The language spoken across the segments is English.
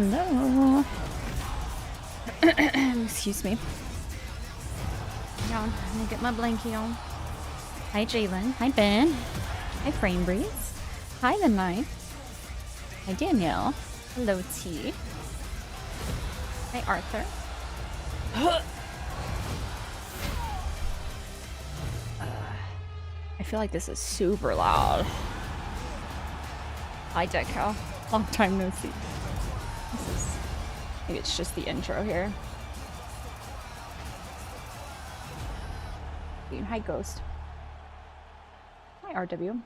Hello. Excuse me. Hang on, let me get my blankie on. Hi Jalen. Hi Ben. Hi Frame Breeze. Hi The Knight. Hi Danielle. Hello T. Hi Arthur. I feel like this is super loud. Hi Decal. Long time no see. Maybe it's just the intro here. Hi Ghost. Hi RW.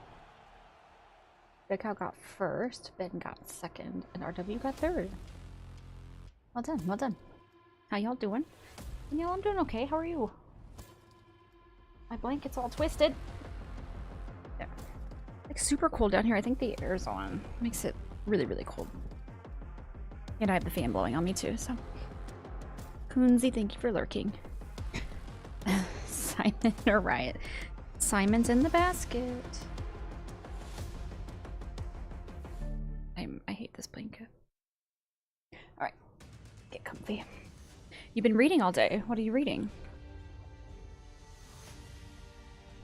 Decal got first, Ben got second, and RW got third. Well done, well done. How y'all doing? Danielle, I'm doing okay. How are you? My blanket's all twisted. Yeah. Like super cold down here. I think the air's on. Makes it really, really cold. And I have the fan blowing on me too, so. Coonsy, thank you for lurking. Simon or Riot. Simon's in the basket. I hate this blanket. Alright. Get comfy. You've been reading all day. What are you reading?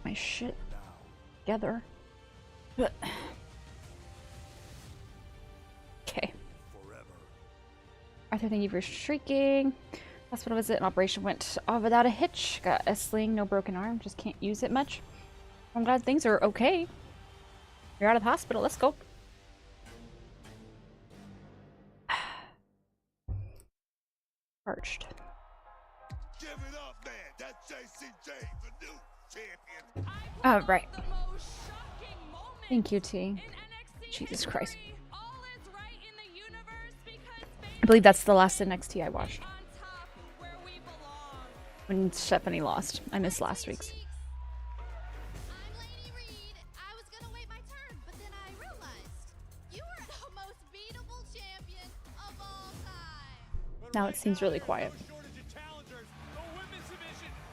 My shit together. Okay. Arthur, thank you for shrieking. Hospital visit and operation went off without a hitch. Got a sling, no broken arm, just can't use it much. I'm glad things are okay. You're out of the hospital, let's go. Parched. Give it up, man. That's JCJ, the new champion. Oh, right. Thank you, T. Jesus Christ. I believe that's the last NXT I watched. When Stephanie lost. I missed last week's. Now it seems really quiet.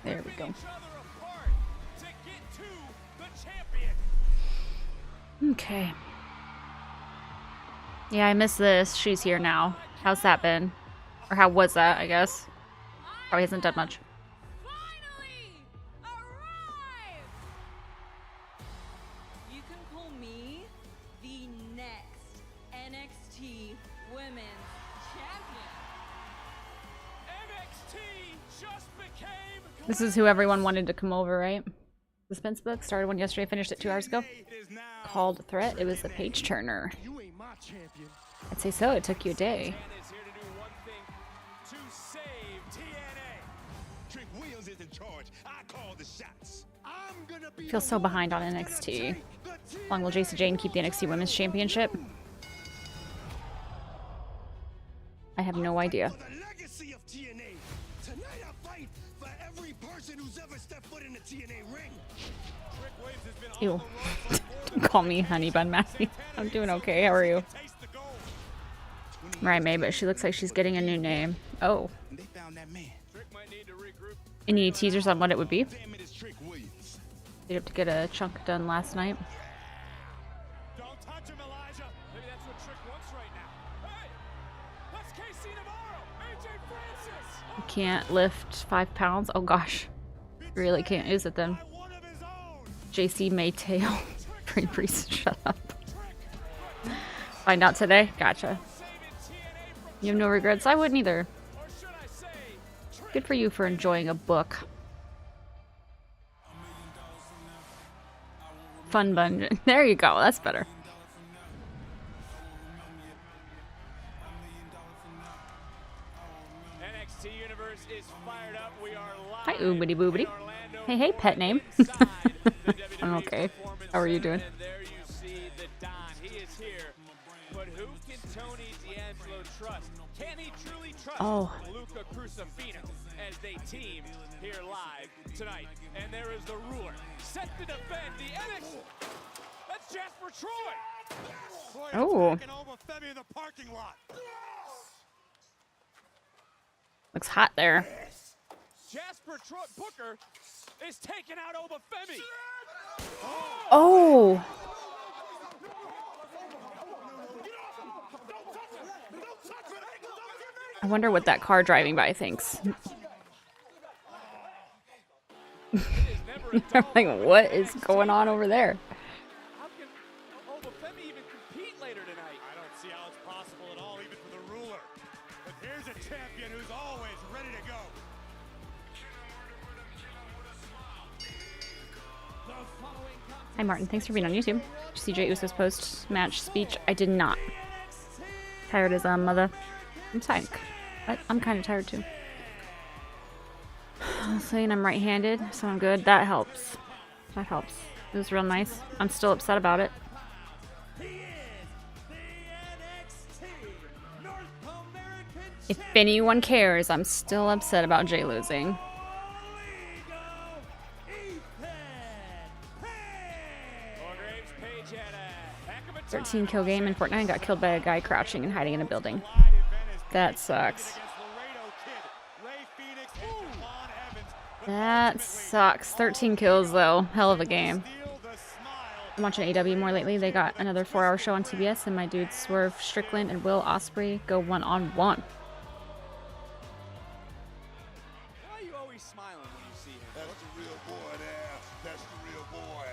There we go. Okay. Yeah, I miss this. She's here now. How's that been? Or how was that, I guess? Probably hasn't done much. Finally arrived! You can call me the next NXT Women's Champion. NXT just became. This is who everyone wanted to come over, right? Suspense book started one yesterday, finished it 2 hours ago. Called Threat. It was a page turner. I'd say so. It took you a day. Feel so behind on NXT. How long will Jason Jane keep the NXT Women's Championship? I have no idea. Ew. Call me Honey Bun Matthew. I'm doing okay. How are you? Right, May, but she looks like she's getting a new name. Oh. Any teasers on what it would be? Damn it, it's Trick Williams. You have to get a chunk done last night. Don't touch him, Elijah. Maybe that's what Trick wants right now. Hey, that's KC Navarro, AJ Francis. You can't lift 5 pounds. Oh gosh, really can't use it then. By one of his own. JC Maytail. Pretty priest, shut up. Find out today. Gotcha. You have no regrets. I wouldn't either. Or should I say, Trick? Good for you for enjoying a book. Fun Bungeon. There you go. That's better. NXT Universe is fired up. We are live. Hi, oobity boobity. in Orlando, Hey, hey, pet name. inside the WWE I'm okay. Performance How are you Center, doing? And there you see the Don. He is here. But who can Tony D'Angelo trust? Can he truly trust Luca Crucifino as they team here live tonight? And there is the ruler set to defend the NXT. That's Jasper Troy. Troy Oh. attacking over Femi in the parking lot. Looks hot there. Jasper Troy Booker is taking out Obafemi. Oh. I wonder what that car driving by thinks. I'm like, what is going on over there? How can Obafemi even compete later tonight? I don't see how it's possible at all, even for the ruler. But here's a champion who's always ready to go. Hi, Martin. Thanks for being on YouTube. Did you see Jey Uso's post-match speech? I did not. Tired as a mother. I'm tired. I'm kind of tired too. I'm saying I'm right-handed, so I'm good. That helps. That helps. It was real nice. I'm still upset about it. If anyone cares, I'm still upset about Jay losing. 13 kill game in Fortnite, got killed by a guy crouching and hiding in a building. That sucks. That sucks. 13 kills though. Hell of a game. I'm watching AEW more lately. They got another 4-hour show on TBS, and my dudes Swerve Strickland and Will Ospreay go one-on-one. Why are you always smiling when you see him? That's the real boy there. That's the real boy.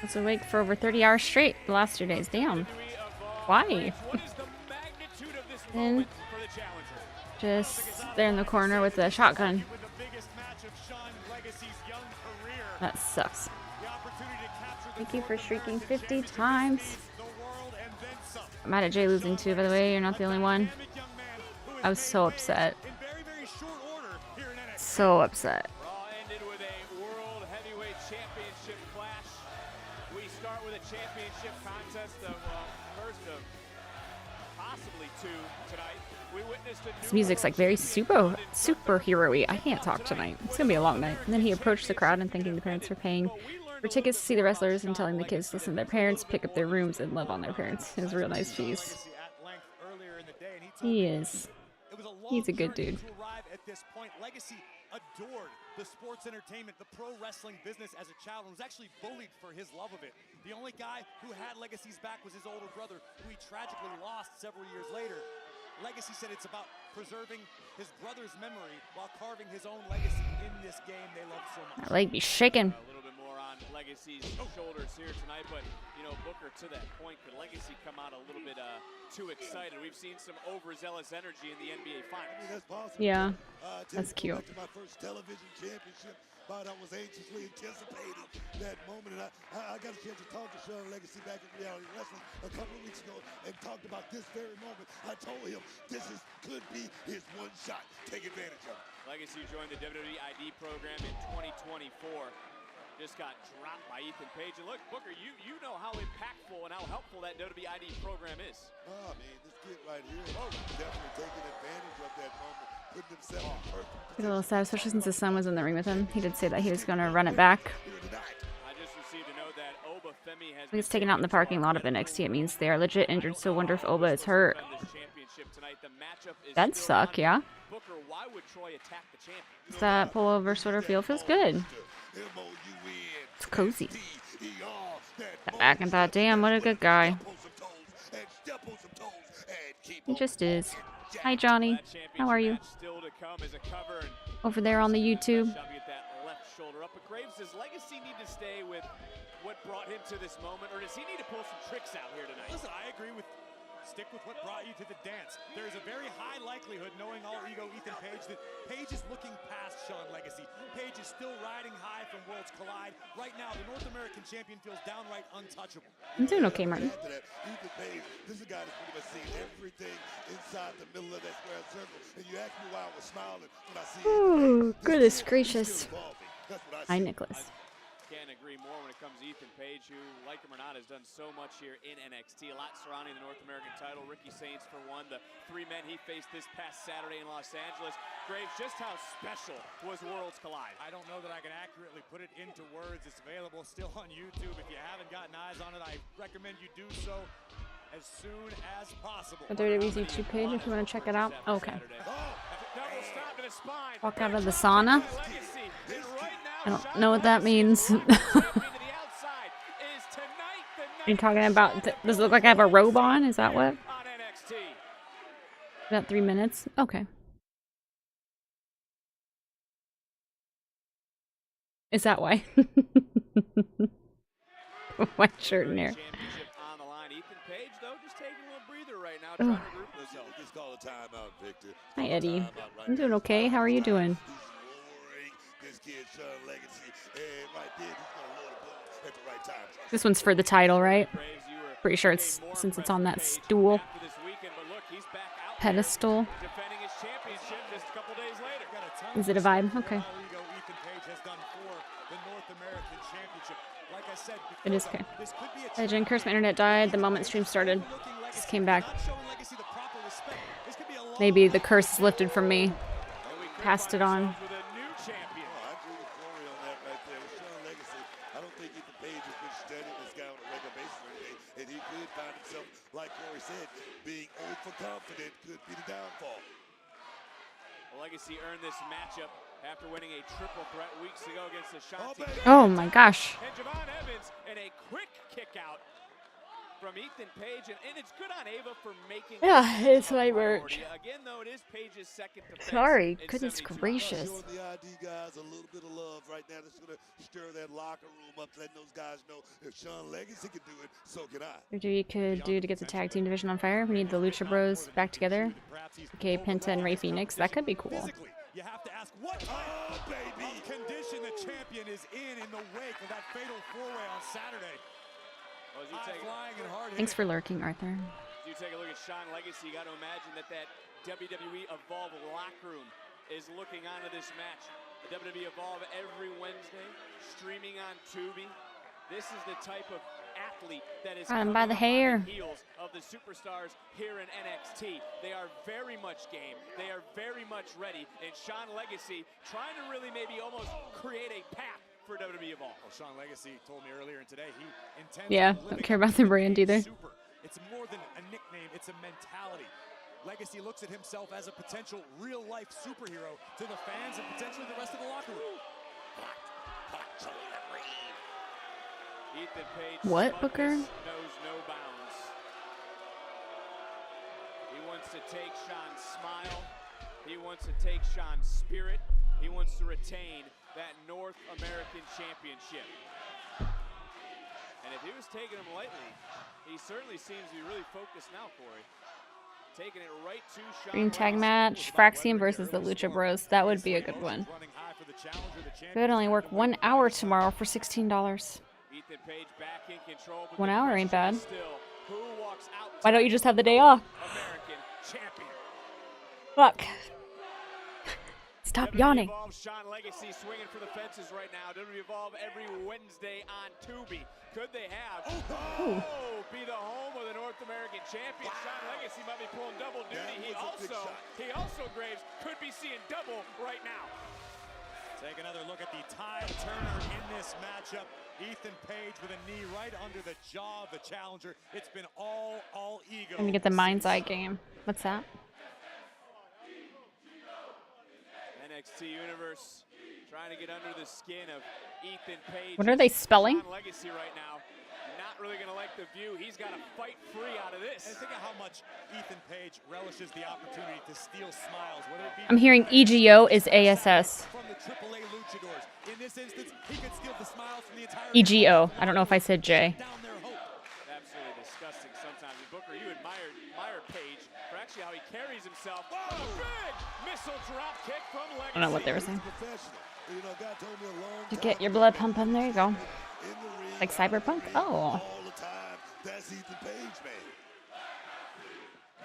I was awake for over 30 hours straight the last 2 days. Damn. Why? What is the magnitude of this And moment for the challenger? just there in the corner with a shotgun. With the biggest match of Shawn Legacy's young career. That sucks. The opportunity to capture the Thank you for North streaking American 50 Championship times. series, the world, and then some. I'm mad at Jay losing too, by the way. You're not the only one. Dynamic young man who has I was made so waves upset. in very, very short order here in NXT. So upset. Raw ended with a World Heavyweight Championship clash. We start with a championship contest of first of possibly two tonight. We witnessed a This music's like very superhero-y. I can't talk tonight. It's gonna be a long night. And then he approached the crowd and thanking the parents for paying for tickets to see the wrestlers and telling the kids to listen to their parents, pick up their rooms, and love on their parents. It was a real nice piece. At length earlier in the day, and he told He me is. it was a long He's a good journey dude. to arrive at this point. Legacy adored the sports entertainment, the pro wrestling business as a child, and was actually bullied for his love of it. The only guy who had Legacy's back was his older brother, who he tragically lost several years later. Legacy said it's about preserving his brother's memory while carving his own legacy in this game they love so much. That leg be shaking. a little bit more on Legacy's shoulders here tonight, but you know, Booker, to that point, could Legacy come out a little bit too excited? We've seen some overzealous energy in the NBA Finals. That's possible. Yeah, Tell that's you, cute. back to my first television championship, I was anxiously anticipating that moment, and I got a chance to talk to Shawn Legacy back in Reality Wrestling a couple of weeks ago and talked about this very moment. I told him could be his one shot. Take advantage of it. Legacy joined the WWE ID program in 2024. Just got dropped by Ethan Page. And look, Booker, you know how impactful and how helpful that WWE ID program is. Oh, man, this kid right here, definitely taking advantage of that moment. Get a little sad, especially since his son was in the ring with him. He did say that he was going to run it back. I just received a note that Oba Femi has He was taken out in the parking lot of NXT. It means they are legit injured, so wonder if Oba is hurt. That'd suck, yeah. Booker, why would Troy attack the champion? Does that pullover sort of feel? Feels good. It's cozy. That back and that, damn, what a good guy. He just is. Hi, Johnny. How are you? Over there on the YouTube. Graves, does Legacy need to stay with what brought him to this moment, or does he need to pull some tricks out here tonight? Listen, I agree with stick with what brought you to the dance. There's a very high likelihood, knowing all ego Ethan Page, that Page is looking past Sean Legacy. Page is still riding high from Worlds Collide. Right now, the North American champion feels downright untouchable. I'm doing okay, Martin. Ethan Page, this is a guy that's pretty much seen everything inside the middle of that square circle. And you asked me why I was smiling when I see Ooh, goodness gracious. Hi, Nicholas. Can't agree more when it comes to Ethan Page, who, like him or not, has done so much here in NXT. A lot surrounding the North American title. Ricky Saints, for one, the 3 men he faced this past Saturday in Los Angeles. Graves, just how special was Worlds Collide? I don't know that I can accurately put it into words. It's available still on YouTube. If you haven't gotten eyes on it, I recommend you do so as soon as possible. The WWE's YouTube page if you want to check it out. Okay. Walk out of the sauna. I don't know what that means. You're talking about, does it look like I have a robe on? Is that what? Is that 3 minutes? Okay. Is that why? White shirt in here. Hi, Eddie. I'm doing okay. How are you doing? This one's for the title, right? Pretty sure it's since it's on that stool. Pedestal. Is it a vibe? Okay. It is okay. Jen cursed my internet died the moment stream started. Just came back. Maybe the curse is lifted from me. Passed it on. Like Corey said, being overconfident could be the downfall. Legacy earned this matchup after winning a triple threat weeks ago against Ashanti. Oh my gosh. And Javon Evans and a quick kick out from Ethan Page, and it's good on Ava for making. Yeah, it's my merch. Again, though, it is Page's second defense. Sorry, goodness gracious. Showing the ID guys a little bit of love right now. That's gonna stir that locker room up, letting those guys know if Sean Legacy can do it, so can I. What you could do to get the tag team division on fire? We need the Lucha Bros back together. Okay, Penta and Rey Fenix. That could be cool. You have to ask what condition the champion is in the wake of that fatal 4-way on Saturday. Thanks for lurking, Arthur. You take a look at Sean Legacy, you got to imagine that WWE Evolve locker room is looking onto this match. The WWE Evolve every Wednesday, streaming on Tubi. This is the type of athlete that is coming by the hair. Heels of the superstars here in NXT. They are very much game. They are very much ready. And Sean Legacy trying to really maybe almost create a path for WWE Evolve. Well, Sean Legacy told me earlier today he intends. Yeah, don't care about the brand either. Super. It's more than a nickname; it's a mentality. Legacy looks at himself as a potential real-life superhero to the fans and potentially the rest of the locker room. Ethan Page. What, Booker? Knows no bounds. He wants to take Sean's smile. He wants to take Sean's spirit. He wants to retain that North American Championship. And if he was taking him lightly, he certainly seems to be really focused now, Corey. Taking it right to Sean. Green tag match, Fraxium versus the Lucha Bros. That would be a good one. Could only work 1 hour tomorrow for $16. Ethan Page back in control, 1 hour ain't bad. Who walks out? Why don't you just have the day off? American champion. Fuck. Stop yawning. Evolve, Sean Legacy swinging for the fences right now. WWE Evolve every Wednesday on Tubi. Could they have be the home of the North American champion, Shawn Legacy, might be pulling double duty. That was a big shot. He also, Graves, could be seeing double right now. Take another look at the tide turner in this matchup. Ethan Page with a knee right under the jaw of the challenger. It's been all ego. Let me get the mind's eye game. What's that? NXT Universe trying to get under the skin of Ethan Page. What are they spelling? Shawn Legacy right now. Not really gonna like the view. He's got to fight free out of this. And think of how much Ethan Page relishes the opportunity to steal smiles. Whether it be I'm hearing EGO is ASS. from the AAA luchadors. In this instance, he could steal the smiles from the entire EGO. I don't know if I said J. down their hope. Absolutely disgusting sometimes. And Booker, you admire Page for actually how he carries himself. Whoa, big missile drop kick from Legacy. I don't know what they were saying. Professional. You know, God told me a long You time get your blood pumping. There you go. in the ring, Like Cyberpunk? Oh. all the time. That's Ethan Page, man.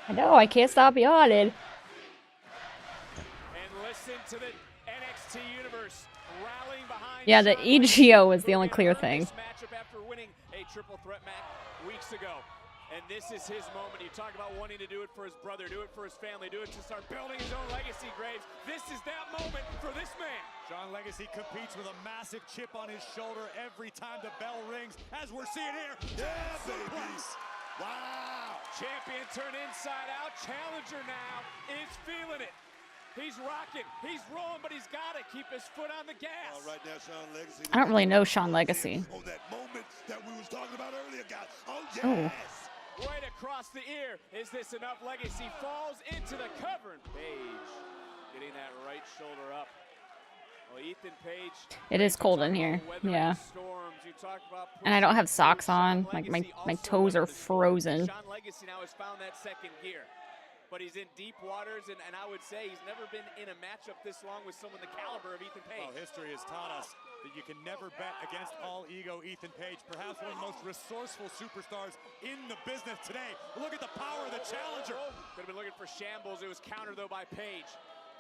I know. I can't stop yawning. And listen to the NXT Universe rallying behind. Yeah, the Shawn EGO was the only Legacy. clear He earned thing. this matchup after winning a triple threat match weeks ago. And this is his moment. You talk about wanting to do it for his brother, do it for his family, do it to start building his own legacy, Graves. This is that moment for this man. Shawn Legacy competes with a massive chip on his shoulder every time the bell rings, as we're seeing here. Yeah, baby. Suplex. Wow. Champion turned inside out. Challenger now is feeling it. He's rocking. He's rolling, but he's got to keep his foot on the gas. All right, now Shawn Legacy. I don't really know Shawn Legacy. On that moment that we was talking about earlier, guys. Oh, Oh. yes. Right across the ear. Is this enough? Legacy falls into the cover. And Page getting that right shoulder up. Well, Ethan Page. It is cold in here. Yeah. And I don't have socks on. Like my toes are frozen. Shawn Legacy now has found that second gear. But he's in deep waters, and I would say he's never been in a matchup this long with someone the caliber of Ethan Page. Well, history has taught us that you can never bet against all-ego Ethan Page, perhaps one of the most resourceful superstars in the business today. Look at the power of the challenger. Could have been looking for shambles. It was countered, though, by Page.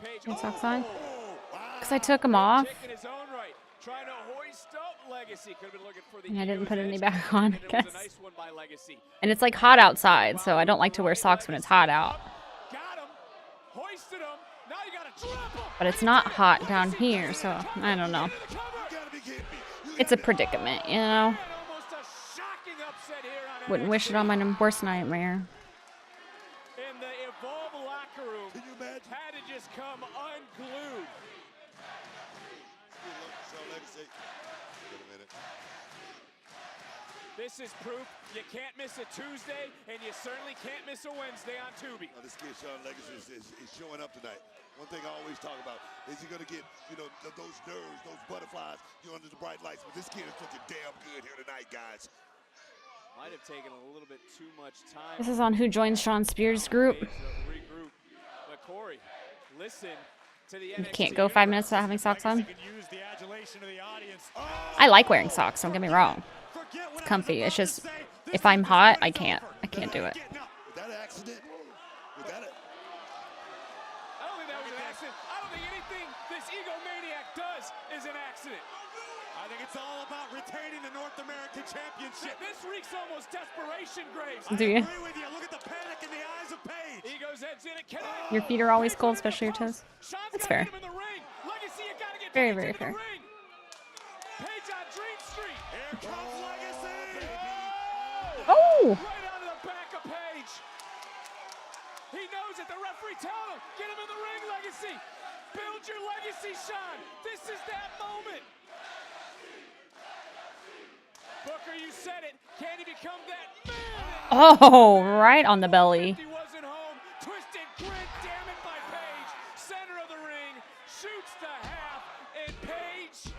Page. Need socks on? Oh, wow. Because I took them off. Chick in his own right, trying to hoist up Legacy. Could have been looking for the And I didn't ego's put any edge, back on, and it was guess. a nice one by Legacy. And it's like hot outside, so I don't like to wear socks when it's hot out. Got him. Hoisted him. Now you gotta drop him. But it's not hot down here, so I don't know. You gotta be kidding me. You It's a predicament, you know? Almost a shocking upset here on Wouldn't wish it on my worst nightmare. In the Evolve locker room, Can you imagine? had to just come unglued. Shawn Legacy. Wait a minute. This is proof you can't miss a Tuesday, and you certainly can't miss a Wednesday on Tubi. Now, this kid Shawn Legacy is showing up tonight. One thing I always talk about is he gonna get, you know, those nerves, those butterflies, you know, under the bright lights. But this kid is looking damn good here tonight, guys. Might have taken a little bit too much time. This is on Who Joins Sean Spears' group. Regroup. But Corey, listen to the You can't go 5 minutes without having socks on. Can use the adulation of the audience. I like wearing socks, don't get me wrong. Forget what I was Comfy. about It's to just, say. This if I'm is hot, I Christopher. can't do it. Getting up. Was that an accident? Was that a... I don't think that was an accident. I don't think anything this egomaniac does is an accident. I think it's all about retaining the North American Championship. This reeks almost desperation, Graves. Do you? I agree with you. Look at the panic in the eyes of Paige. Ego's head's in it. Can I? Your feet are always cold, especially your toes. Sean's That's gotta fair. get him in the ring. Legacy, you gotta get Very, Paige very into fair. the ring. Paige on Dream Street. Here comes Legacy. Oh! Right onto the back of Paige. He knows it. The referee telling him, get him in the ring, Legacy. Build your legacy, Sean. This is that moment. Booker, you said it. Can he become that man? Oh, right on the belly. He wasn't home. Twisted grid, damn it, by Paige. Center of the ring. Shoots the half. And Paige.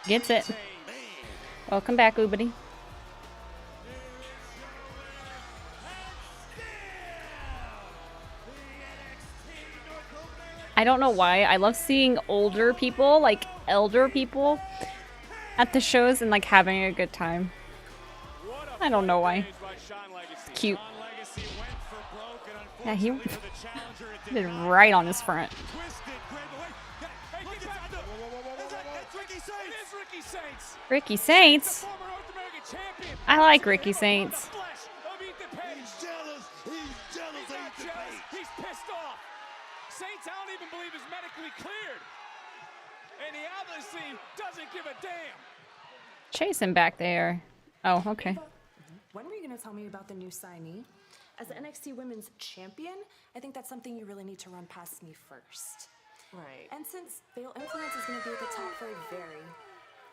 Gets it. Welcome back, Oobity. I don't know why. I love seeing older people, like elder people, at the shows and like having a good time. I don't know why. It's cute. Yeah, he did right on his front. Ricky Saints. I like Ricky Saints. cleared. And he obviously doesn't give a damn. Chase him back there. Oh, okay. When were you going to tell me about the new signee? As the NXT Women's Champion, I think that's something you really need to run past me first. Right. And since Fatal Influence is going to be at the top for a very,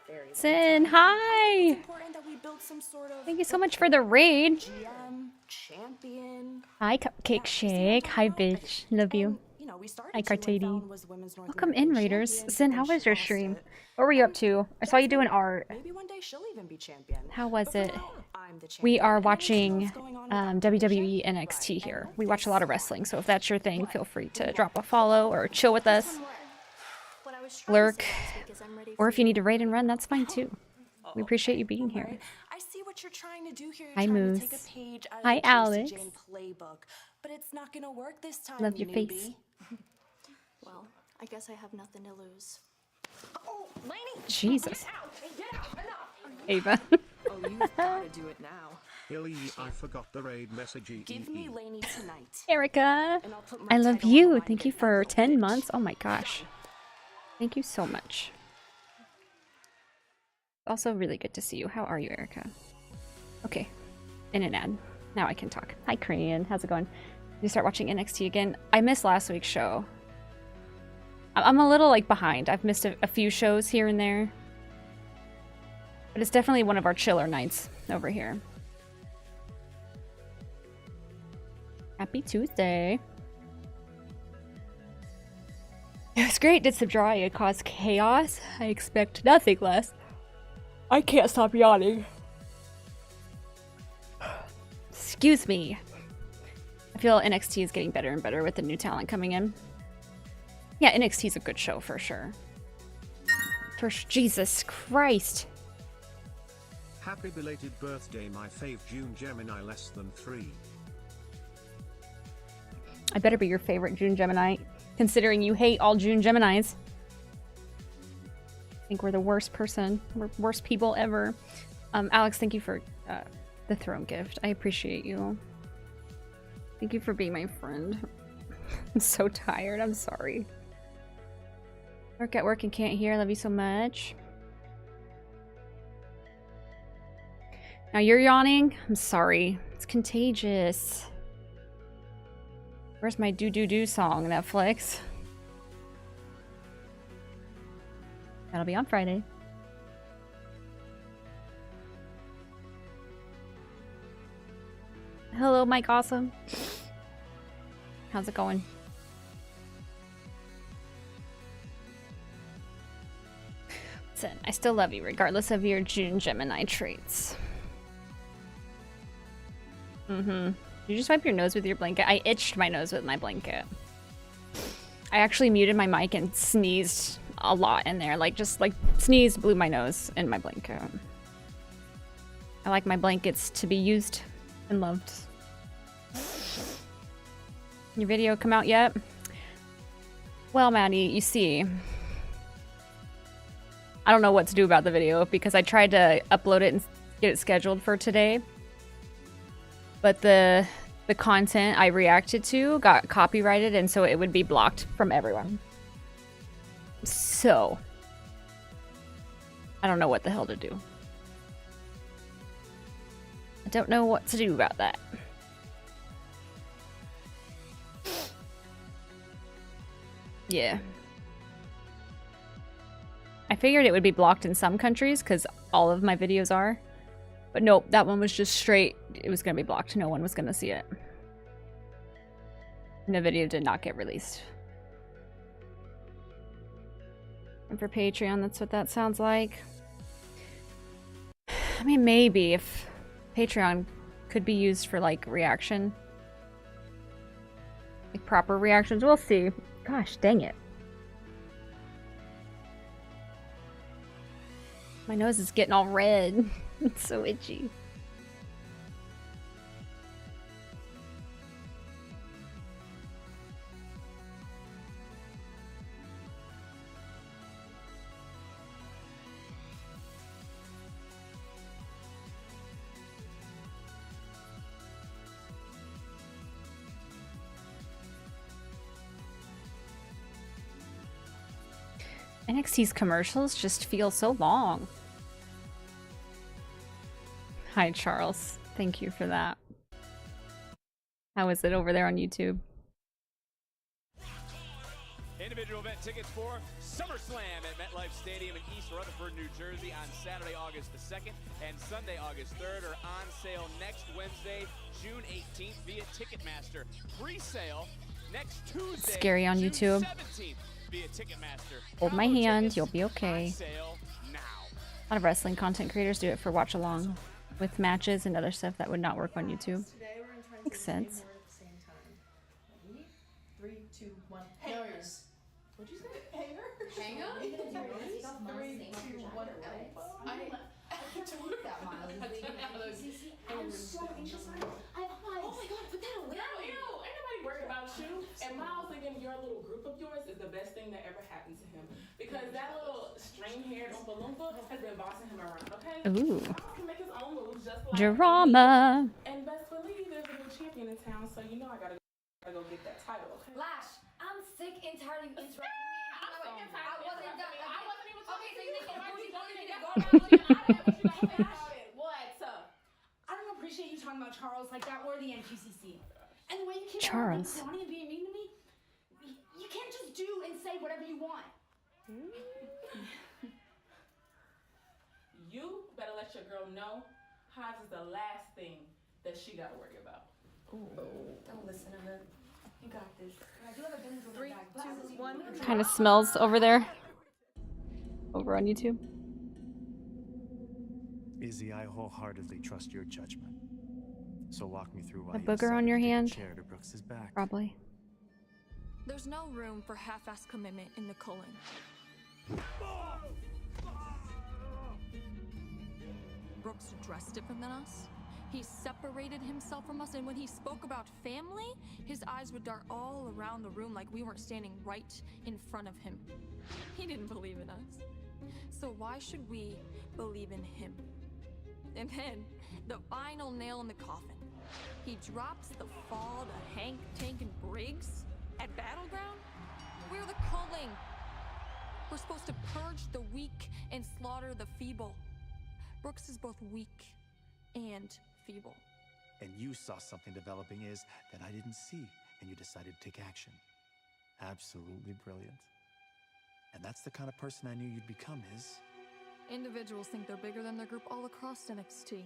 very long Sin, time, hi. it's important that we build some sort of Thank you so much for the raid. GM, champion. Hi, Cupcake Shake. Hi, bitch. Love you. You know, we started Hi, to when Cartady. Fallon was the Women's North Welcome in, American Raiders. champion, Sin, and how she was your lost stream? it. What were you up to? I saw you doing art. Maybe one day she'll even be champion. How was But for it? now, I'm the We champion, are and I need to know watching what's going on with that WWE division. NXT Right. here. And We what watch a lot of they wrestling, so if that's your thing, feel free to drop a follow or chill with us. What I was trying to Lurk. say last week is I'm ready Or for if you need to raid and run, that's fine too. We appreciate you being All here. right. I see what you're trying to do here. You're Hi, trying to take Moose. a page out of Hi, the Jacy Alex. Jane playbook, but it's not gonna work this time. Love your newbie. face. Well, I guess I have nothing to lose. Oh, Lainey! Jesus. Get out! Get out! Enough! Ava. Oh, you've got to do it now. Illy, I forgot the raid message. Give me Lainey tonight. Erica. And I'll put my I love title on you. the line Thank you against that for little 10 bitch. months. Oh my gosh. Thank you so much. Also really good to see you. How are you, Erica? Okay. In an ad. Now I can talk. Hi, Korean. How's it going? You start watching NXT again? I missed last week's show. I'm a little like behind. I've missed a few shows here and there. But it's definitely one of our chiller nights over here. Happy Tuesday. It was great. Did some drawing. It caused chaos. I expect nothing less. I can't stop yawning. Excuse me. I feel NXT is getting better and better with the new talent coming in. Yeah, NXT is a good show for sure. Jesus Christ. Happy belated birthday, my fave June Gemini less than 3. I better be your favorite June Gemini, considering you hate all June Geminis. I think we're the worst person. We're worst people ever. Alex, thank you for the throne gift. I appreciate you. Thank you for being my friend. I'm so tired. I'm sorry. Work at work and can't hear. Love you so much. Now you're yawning? I'm sorry. It's contagious. Where's my do-do-do song, Netflix? That'll be on Friday. Hello, Mike Awesome. How's it going? Listen, I still love you regardless of your June Gemini traits. Did you just wipe your nose with your blanket? I itched my nose with my blanket. I actually muted my mic and sneezed a lot in there. Like, just like sneezed, blew my nose in my blanket. I like my blankets to be used and loved. Your video come out yet? Well, Maddie, you see, I don't know what to do about the video because I tried to upload it and get it scheduled for today. But the content I reacted to got copyrighted, and so it would be blocked from everyone. So I don't know what the hell to do. I don't know what to do about that. Yeah. I figured it would be blocked in some countries because all of my videos are. But nope, that one was just straight. It was going to be blocked. No one was going to see it. And the video did not get released. And for Patreon, that's what that sounds like. I mean, maybe if Patreon could be used for, like, reaction. Like, proper reactions. We'll see. Gosh, dang it. My nose is getting all red. It's so itchy. NXT's commercials just feel so long. Hi, Charles. Thank you for that. How is it over there on YouTube? Individual event tickets for SummerSlam at MetLife Stadium in East Rutherford, New Jersey on Saturday, August the 2nd and Sunday, August 3rd are on sale next Wednesday, June 18th via Ticketmaster. Pre-sale next Tuesday, Scary on June YouTube. 17th via Ticketmaster. Hold my Combo hand, tickets you'll be on okay. sale now. A lot of wrestling content creators do it for Watchalong with matches and other stuff that would not work on YouTube. Makes sense. 3, 2, 1. Hangers. What'd you say? Hanger? Hanger? 3, 2, 1. I tweet that, Miles. I'm so anxious. I have hives. Oh my god, put that away. Girl, ew. Ain't nobody worried about you. And Miles thinking your little group of yours is the best thing that ever happened to him. Because that little string-haired Oompa Loompa has been bossing him around, okay? Ooh. Miles can make his own moves just like Drama. me. And best believe there's a new champion in town, so you know I gotta go get that title, okay? Lash, I'm sick and tired of you interrupting me. I'm sick and tired of you I wasn't done. interrupting me. I wasn't even talking to you. So Why you you think need it's to go bullshit? down what you about it? What? I don't appreciate you talking about Charles like that or the NQCC. And the way you keep Charles. being and being mean to me, you can't just do and say whatever you want. You better let your girl know Hives is the last thing that she gotta worry about. Don't listen to her. You got this. I do have a business with 3, 2, 1. Kind of smells over there. Over on YouTube. Izzy, I wholeheartedly trust your judgment. So walk me through why A you booger decided on your to take a hand? chair to Brooks's back. Probably. There's no room for half-assed commitment in the culling. Brooks dressed different than us. He separated himself from us, and when he spoke about family, his eyes would dart all around the room like we weren't standing right in front of him. He didn't believe in us. So why should we believe in him? And then, the final nail in the coffin. He drops the fall to Hank, Tank, and Briggs at Battleground? We're the culling. We're supposed to purge the weak and slaughter the feeble. Brooks is both weak and feeble. And you saw something developing is that I didn't see, and you decided to take action. Absolutely brilliant. And that's the kind of person I knew you'd become, Iz. Individuals think they're bigger than their group all across NXT.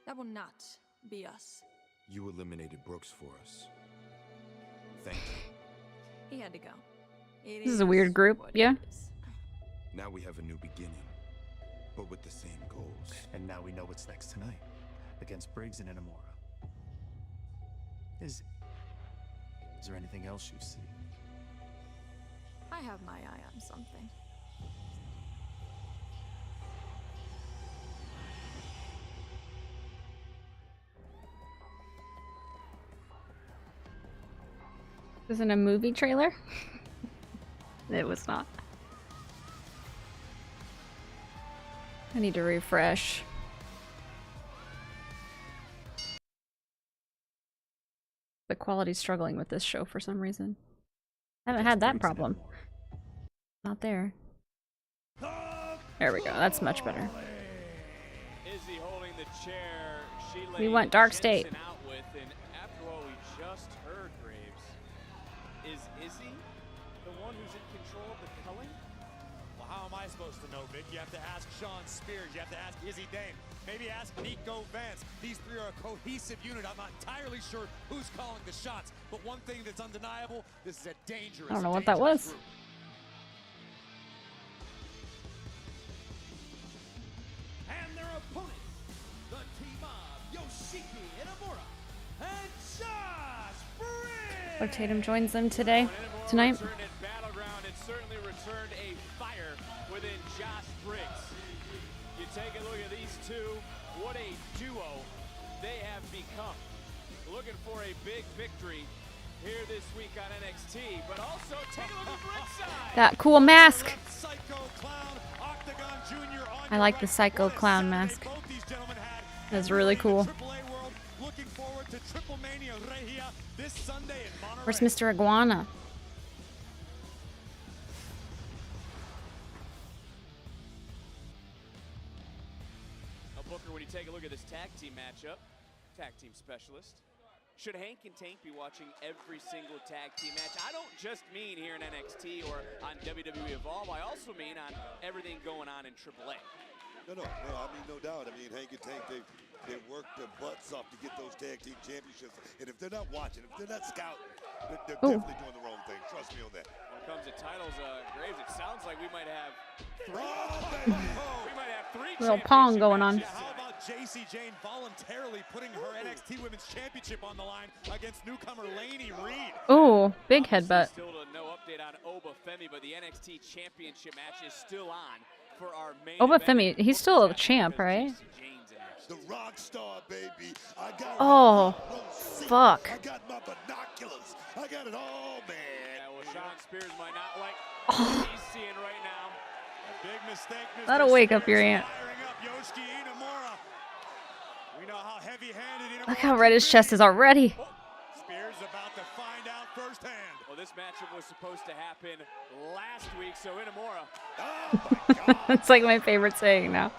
That will not be us. You eliminated Brooks for us. Thank you. He had to go. This is a weird group, yeah? Now we have a new beginning, but with the same goals. And now we know what's next tonight, against Briggs and Inamura. Is there anything else you see? I have my eye on something. This isn't a movie trailer? It was not. I need to refresh. The quality's struggling with this show for some reason. I haven't had that problem. Not there. There we go. That's much better. Izzy holding the chair. She We laid want Dark State. Jensen out with, and after what we just heard, Graves, is Izzy the one who's in control of the culling? Well, how am I supposed to know, Vic? You have to ask Sean Spears. You have to ask Izzy Dane. Maybe ask Nico Vance. These three are a cohesive unit. I'm not entirely sure who's calling the shots. But one thing that's undeniable, this is a dangerous, I don't know what that was. group. And their opponents, the team of Yoshiki Inamura and Josh Briggs. So Tatum joins them today, tonight. Returned at Battleground and certainly returned a fire within Josh Briggs. You take a look at these two, what a duo they have become. Looking for a big victory here this week on NXT, but also take a look at ringside. That cool mask. Psycho Clown, Octagon Jr. on I like the Psycho Clown mask. That's really cool. AAA World, looking forward to Triple Mania Regia this Sunday in Monterey. Where's Mr. Iguana? Booker, when you take a look at this tag team matchup, tag team specialist, should Hank and Tank be watching every single tag team match? I don't just mean here in NXT or on WWE Evolve. I also mean on everything going on in AAA. No, I mean, no doubt. I mean, Hank and Tank, they worked their butts off to get those tag team championships. And if they're not watching, if they're not scouting, they're definitely doing the wrong thing. Trust me on that. When it comes to titles, Graves, it sounds like we might have three. Oh, we might have three Little pong going on. Yeah, how about JC Jane voluntarily putting her NXT Women's Championship on the line against newcomer Lainey Reed? Ooh, big headbutt. Still no update on Oba Femi, but the NXT Championship match is still on for our main Oba event. Femi, he's still a champ, right? the rock star, baby. I got fuck. I got my binoculars. I got it all, man. Yeah, well, Sean Spears might not like what he's seeing right now. A big mistake. That'll wake up your aunt. We know how heavy-handed Look how red his chest is already. Spears about to find out firsthand. Well, this matchup was supposed to happen last week, so Inamura. Oh my God. It's like my favorite saying now.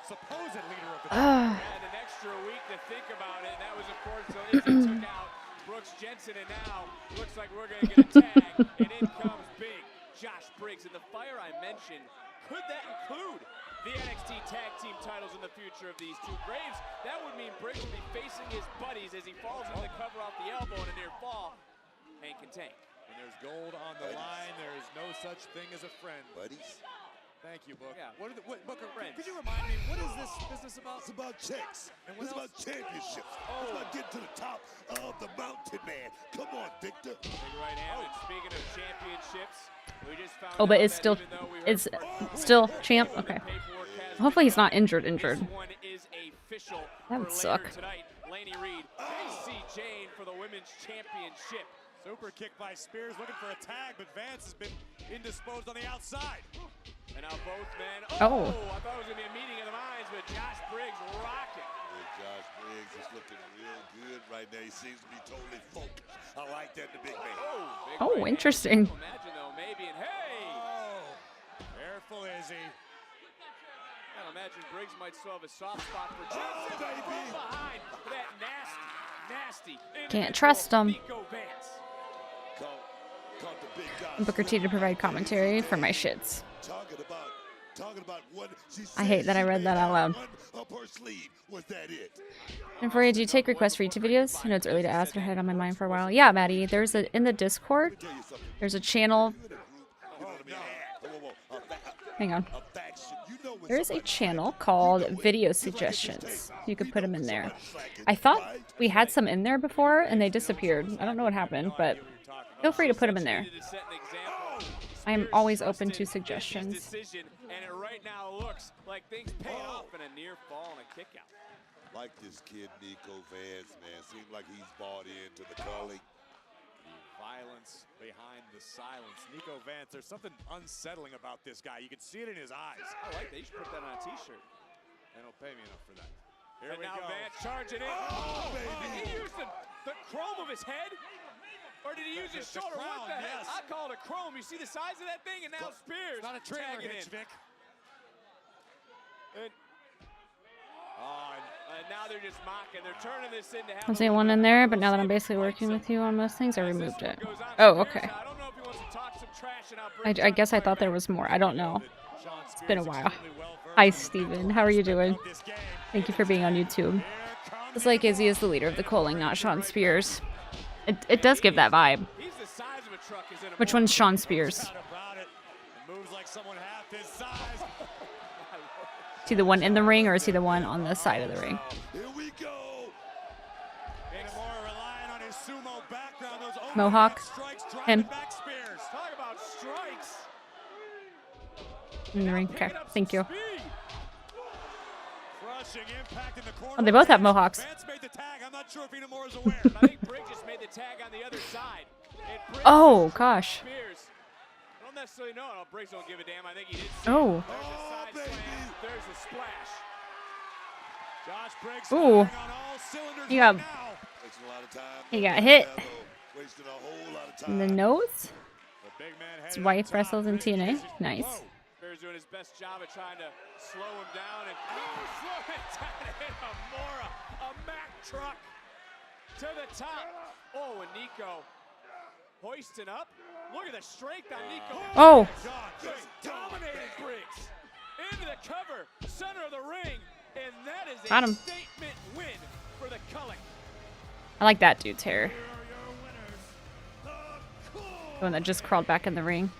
Supposed leader of the And an extra week to think about it. And that was, of course, until he took out Brooks Jensen, and now looks like we're going to get a tag. And in comes big Josh Briggs. And the fire I mentioned, could that include the NXT Tag Team titles in the future of these two? Graves, that would mean Briggs would be facing his buddies as he falls into the cover off the elbow in a near fall. Hank and Tank. When there's gold on the line, there is no such thing as a friend. Buddies? Thank you, Book. Yeah. What Booker, could you remind me, what is this business about? It's about checks. And what It's else? about championships. It's about getting to the top of the mountain, man. Come on, Victor. Big right-handed. Speaking of championships, we just found But out it's that still even though we it's heard still champ. Okay. paperwork has Hopefully he's been not injured. this one is official That would for suck. later tonight. Laney Reed, JC Jane for the women's championship. Super kick by Spears, looking for a tag, but Vance has been indisposed on the outside. And now both men. Oh. I thought it was going to be a meeting of the minds, but Josh Briggs rocking. Josh Briggs is looking real good right now. He seems to be totally focused. I like that, the big man. Big Oh, right interesting. hand. Imagine though, maybe, and hey. Careful, Izzy. I imagine Briggs might still have a soft spot for Jensen. From behind that nasty. Can't trust him. Nico Vance. Caught the big guy. Booker T to provide commentary for my shits. Talking about what she I hate that I read that out loud. One up her sleeve. Was that it? And for you, do you take requests for YouTube videos? I know it's early to ask, but I had it on my mind for a while. Yeah, Maddie, there's a in the Discord. There's a channel. Hang on. There is a channel called Video Suggestions. You could put them in there. I thought we had some in there before, and they disappeared. I don't know what happened, but feel free to put them in there. I am always open to suggestions. And it right now looks like things paid off in a near fall and a kick out. Like this kid, Nico Vance, man. Seems like he's bought into the calling. Violence behind the silence. Nico Vance, there's something unsettling about this guy. You can see it in his eyes. I like that. You should put that on a t-shirt. They don't pay me enough for that. Here And we now go. Vance charging in. Did he use the chrome of his head? Or did he use his The shoulder? crown, What the heck? yes. I call it a chrome. You see the size of that thing? And now Spears Not a trailer tagging hitch, in. Vic. And now they're just mocking. They're turning this into I was saying one in there, but now that I'm basically working with you on most things, I removed it. Oh, okay. I don't know if he wants to talk some trash and I'll I guess I thought there was more. I don't know. It's been a while. Hi, Steven. How are you doing? Thank you for being on YouTube. It's like Izzy is the leader of the Calling, not Sean Spears. It does give that vibe. He's the size of a truck. Which one's Sean Spears? Moves like someone half his size. Is he the one in the ring, or is he the one on the side of the ring? Here we go. Inamura relying on his sumo background. Those Mohawk. strikes driving Him. back Spears. Talk about strikes. In the ring. Okay. Thank you. Crushing impact in the corner. Oh, they both have mohawks. Vance made the tag. I'm not sure if Inamura's aware. I think Briggs just made the tag on the other side. And Briggs Oh, gosh. Spears. I don't necessarily know. No, Briggs don't give a damn. I think he did. Oh. There's a side slam. There's a splash. Josh Briggs Ooh. firing on all cylinders He got, right now. Wasting a lot of time. he got hit Wasting a whole lot of in the time. nose. The big man His headed wife up top. wrestles in Big TNA. Izzy. Nice. Whoa. Bear's doing his best job at trying to slow him down and slow him down and hit Amora. A Mack truck to the top. Oh, and Nico hoisting up. Look at the strength on Nico. Oh. Just dominated Briggs. Into the cover, center of the ring. And that is Got a him. statement win for the Culling. I like that dude's hair. The one that just crawled back in the ring.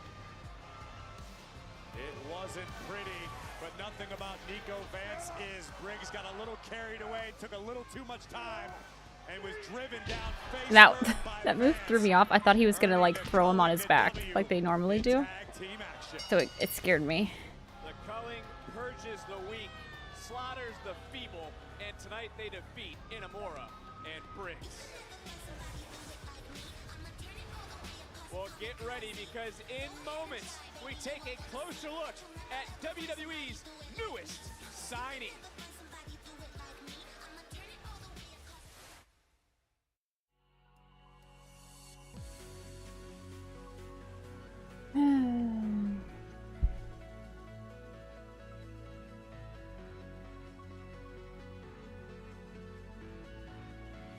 It wasn't pretty, but nothing about Nico Vance is Briggs got a little carried away, took a little too much time, and was driven down face Now, first by that move threw me off. I thought he was going to, like, throw him on his back like they normally do. So it scared me. The Culling purges the weak, slaughters the feeble, and tonight they defeat Inamura and Briggs. Well, get ready because in moments we take a closer look at WWE's newest signing.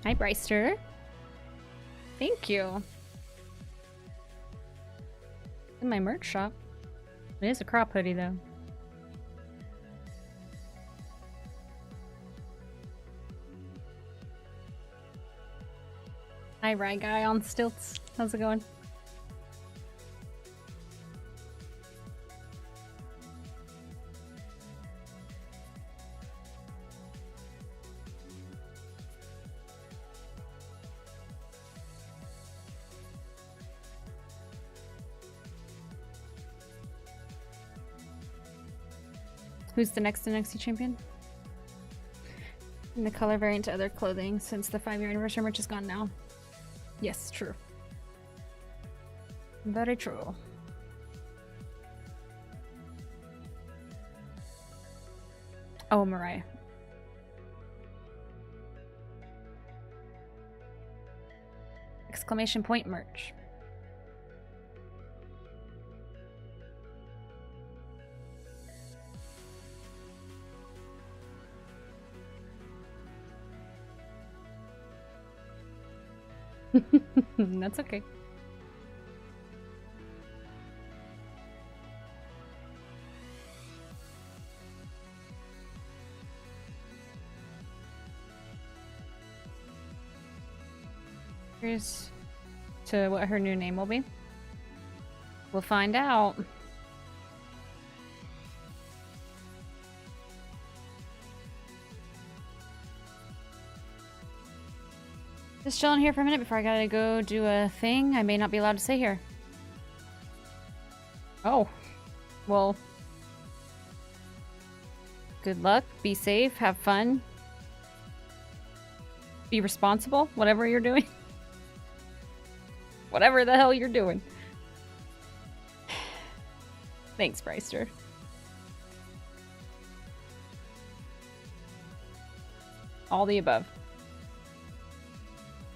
Hi, Bryster. Thank you. In my merch shop. It is a crop hoodie, though. Hi, Rye Guy on stilts. How's it going? Who's the next NXT champion? And the color variant to other clothing since the 5-year anniversary merch is gone now. Yes, true. Very true. Oh, Mariah. Exclamation point merch. That's okay. Here's to what her new name will be. We'll find out. Just chilling here for a minute before I gotta go do a thing I may not be allowed to say here. Oh. Well. Good luck. Be safe. Have fun. Be responsible. Whatever you're doing. Whatever the hell you're doing. Thanks, Bryster. All the above.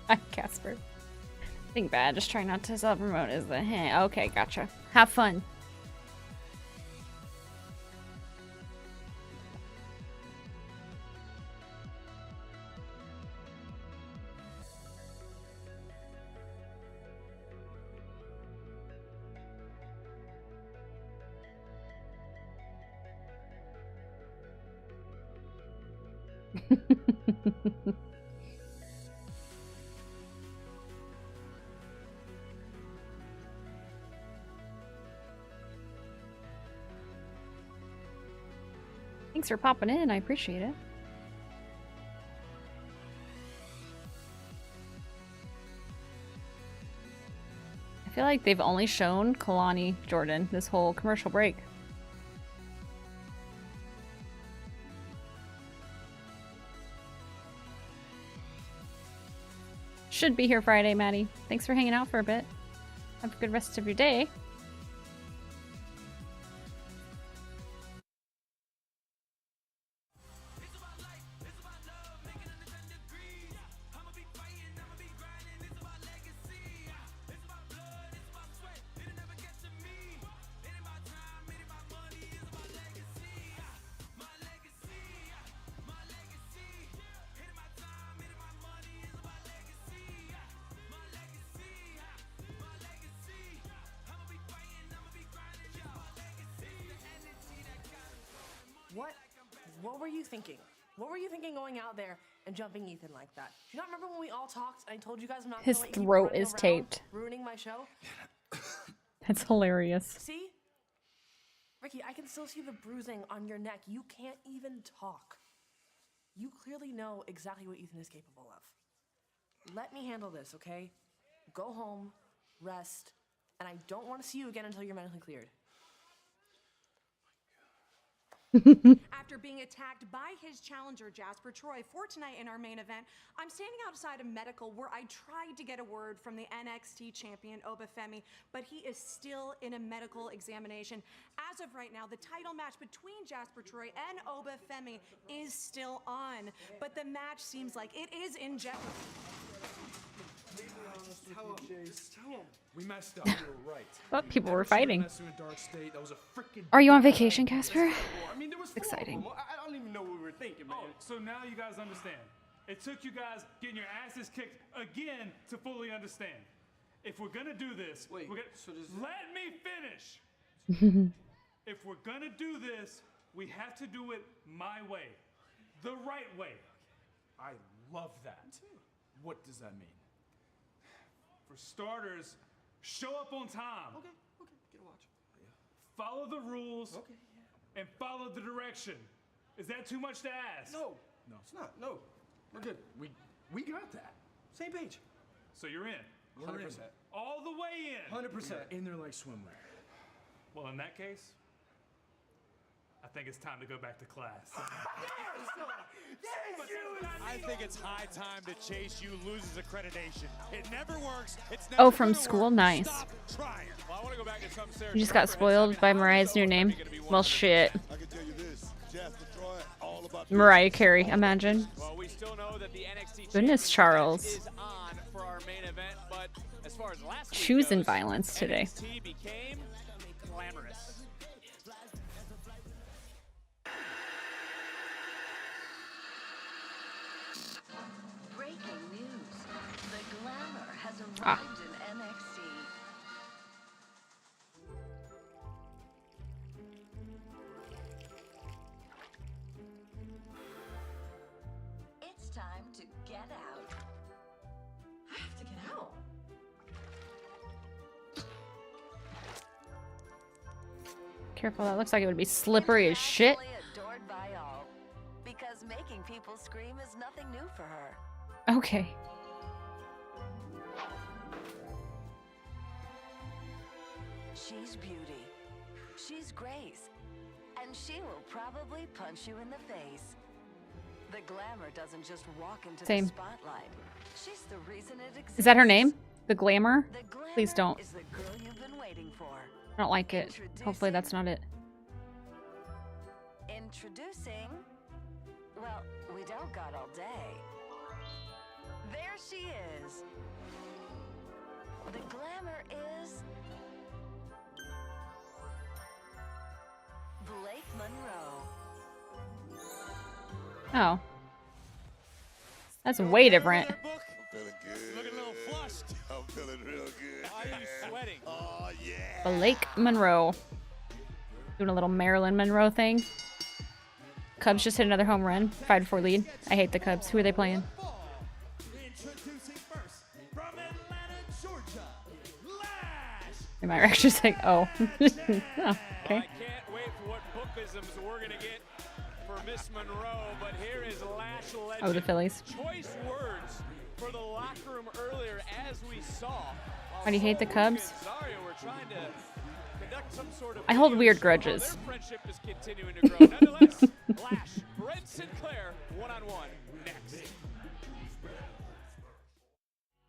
Hi, Casper. Think bad. Just try not to self-promote is the hint. Okay, gotcha. Have fun. Thanks for popping in. I appreciate it. I feel like they've only shown Kalani Jordan this whole commercial break. Should be here Friday, Maddie. Thanks for hanging out for a bit. Have a good rest of your day. What were you thinking? What were you thinking going out there and jumping Ethan like that? Do you not remember when we all talked and I told you guys I'm not His gonna let you keep throat running is around, taped. ruining my show? That's hilarious. See? Ricky, I can still see the bruising on your neck. You can't even talk. You clearly know exactly what Ethan is capable of. Let me handle this, okay? Go home, rest, and I don't want to see you again until you're medically cleared. After being attacked by his challenger, Jasper Troy, for tonight in our main event, I'm standing outside of medical where I tried to get a word from the NXT champion, Obafemi, but he is still in a medical examination. As of right now, the title match between Jasper Troy and Obafemi is still on, but the match seems like it is in jeopardy. Tell him. We messed up. You were right. Thought people were fighting. That was a freaking Are you on vacation, Casper? I mean, there was Exciting. I don't even know what we were thinking, man. Oh, so now you guys understand. It took you guys getting your asses kicked again to fully understand. If we're gonna do this, Wait, we're gonna, so does let me finish. If we're gonna do this, we have to do it my way, the right way. I love that. What does that mean? For starters, show up on time. Okay, get a watch. Follow the rules. Okay, and follow the direction. Is that too much to ask? No, it's not. No, we're good. We got that. Same page. So you're in. We're in. 100%. All the way in. 100%. In there like swimwear. Well, in that case, I think it's time to go back to class. I think it's high time to Chase U loses accreditation. It never works. It's never Oh, from gonna school? work. Nice. Stop trying. Well, I want to go back to some You just got spoiled by Mariah's new name. Well, shit. I can tell you this, Jasper Troy, all about Mariah Carey, imagine. Well, we still know that the NXT Goodness, Charles. is on for our main event, but as far as last week Choosing goes, violence today. NXT became glamorous. Breaking news. The glamour has arrived Ah. in NXT. It's time to get out. I have to get out. Careful, that looks like it would be slippery as shit. Adored by all. Because making people scream is nothing new for her. Okay. She's beauty. She's grace. And she will probably punch you in the face. The glamour doesn't just walk into Same. the spotlight. She's the reason it exists. Is that her name? The Glamour? The glamour Please don't. is the girl you've been waiting for. I don't like it. Hopefully that's not it. Introducing. Well, we don't got all day. There she is. The glamour is Blake Monroe. Oh. That's way different. I'm feeling good. Looking a little flushed. I'm feeling real good. Why are you sweating? Oh, yeah. Blake Monroe. Doing a little Marilyn Monroe thing. Cubs just hit another home run. 5-4 lead. I hate the Cubs. Who are they playing? Introducing first from Atlanta, Georgia, Lash. Am I actually saying, oh. Oh, okay. Well, I can't wait for what bookisms we're going to get for Miss Monroe, but here is Lash legend. Oh, the Phillies. Choice words for the locker room earlier, as we saw. Why do you hate the Cubs? Rosario were trying to conduct some sort of I hold video weird show. grudges. Their friendship is continuing to grow. Nonetheless, Lash, Brent Sinclair, one-on-one next.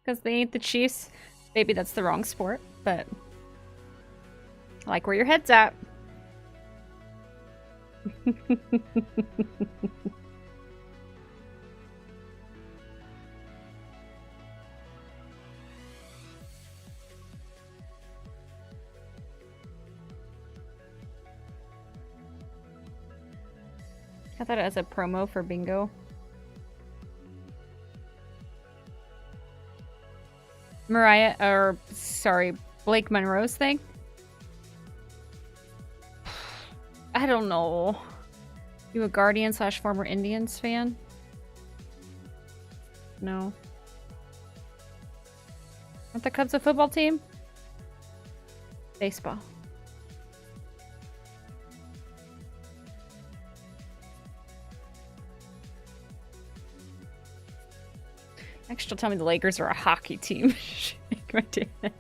Because they ain't the Chiefs. Maybe that's the wrong sport, but I like where your head's at. I thought it was a promo for bingo. Blake Monroe's thing? I don't know. You a Guardian / former Indians fan? No. Aren't the Cubs a football team? Baseball. Next, you'll tell me the Lakers are a hockey team. Shake my head.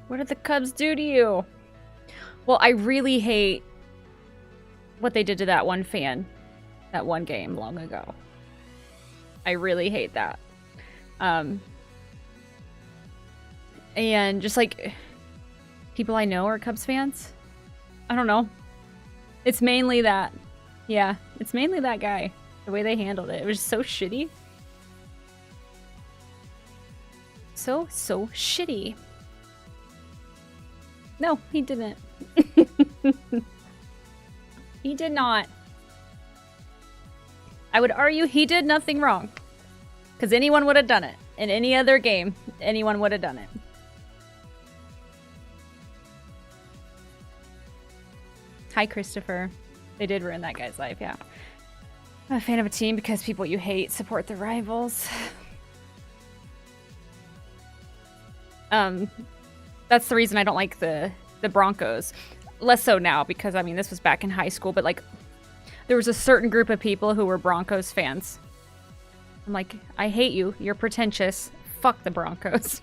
What did the Cubs do to you? Well, I really hate what they did to that one fan that one game long ago. I really hate that. And just like people I know are Cubs fans. I don't know. It's mainly that. Yeah, it's mainly that guy. The way they handled it. It was so shitty. So shitty. No, he didn't. He did not. I would argue he did nothing wrong. Because anyone would have done it. In any other game, anyone would have done it. Hi, Christopher. They did ruin that guy's life, yeah. I'm a fan of a team because people you hate support their rivals. That's the reason I don't like the Broncos. Less so now, because, I mean, this was back in high school, but, like, there was a certain group of people who were Broncos fans. I'm like, I hate you. You're pretentious. Fuck the Broncos.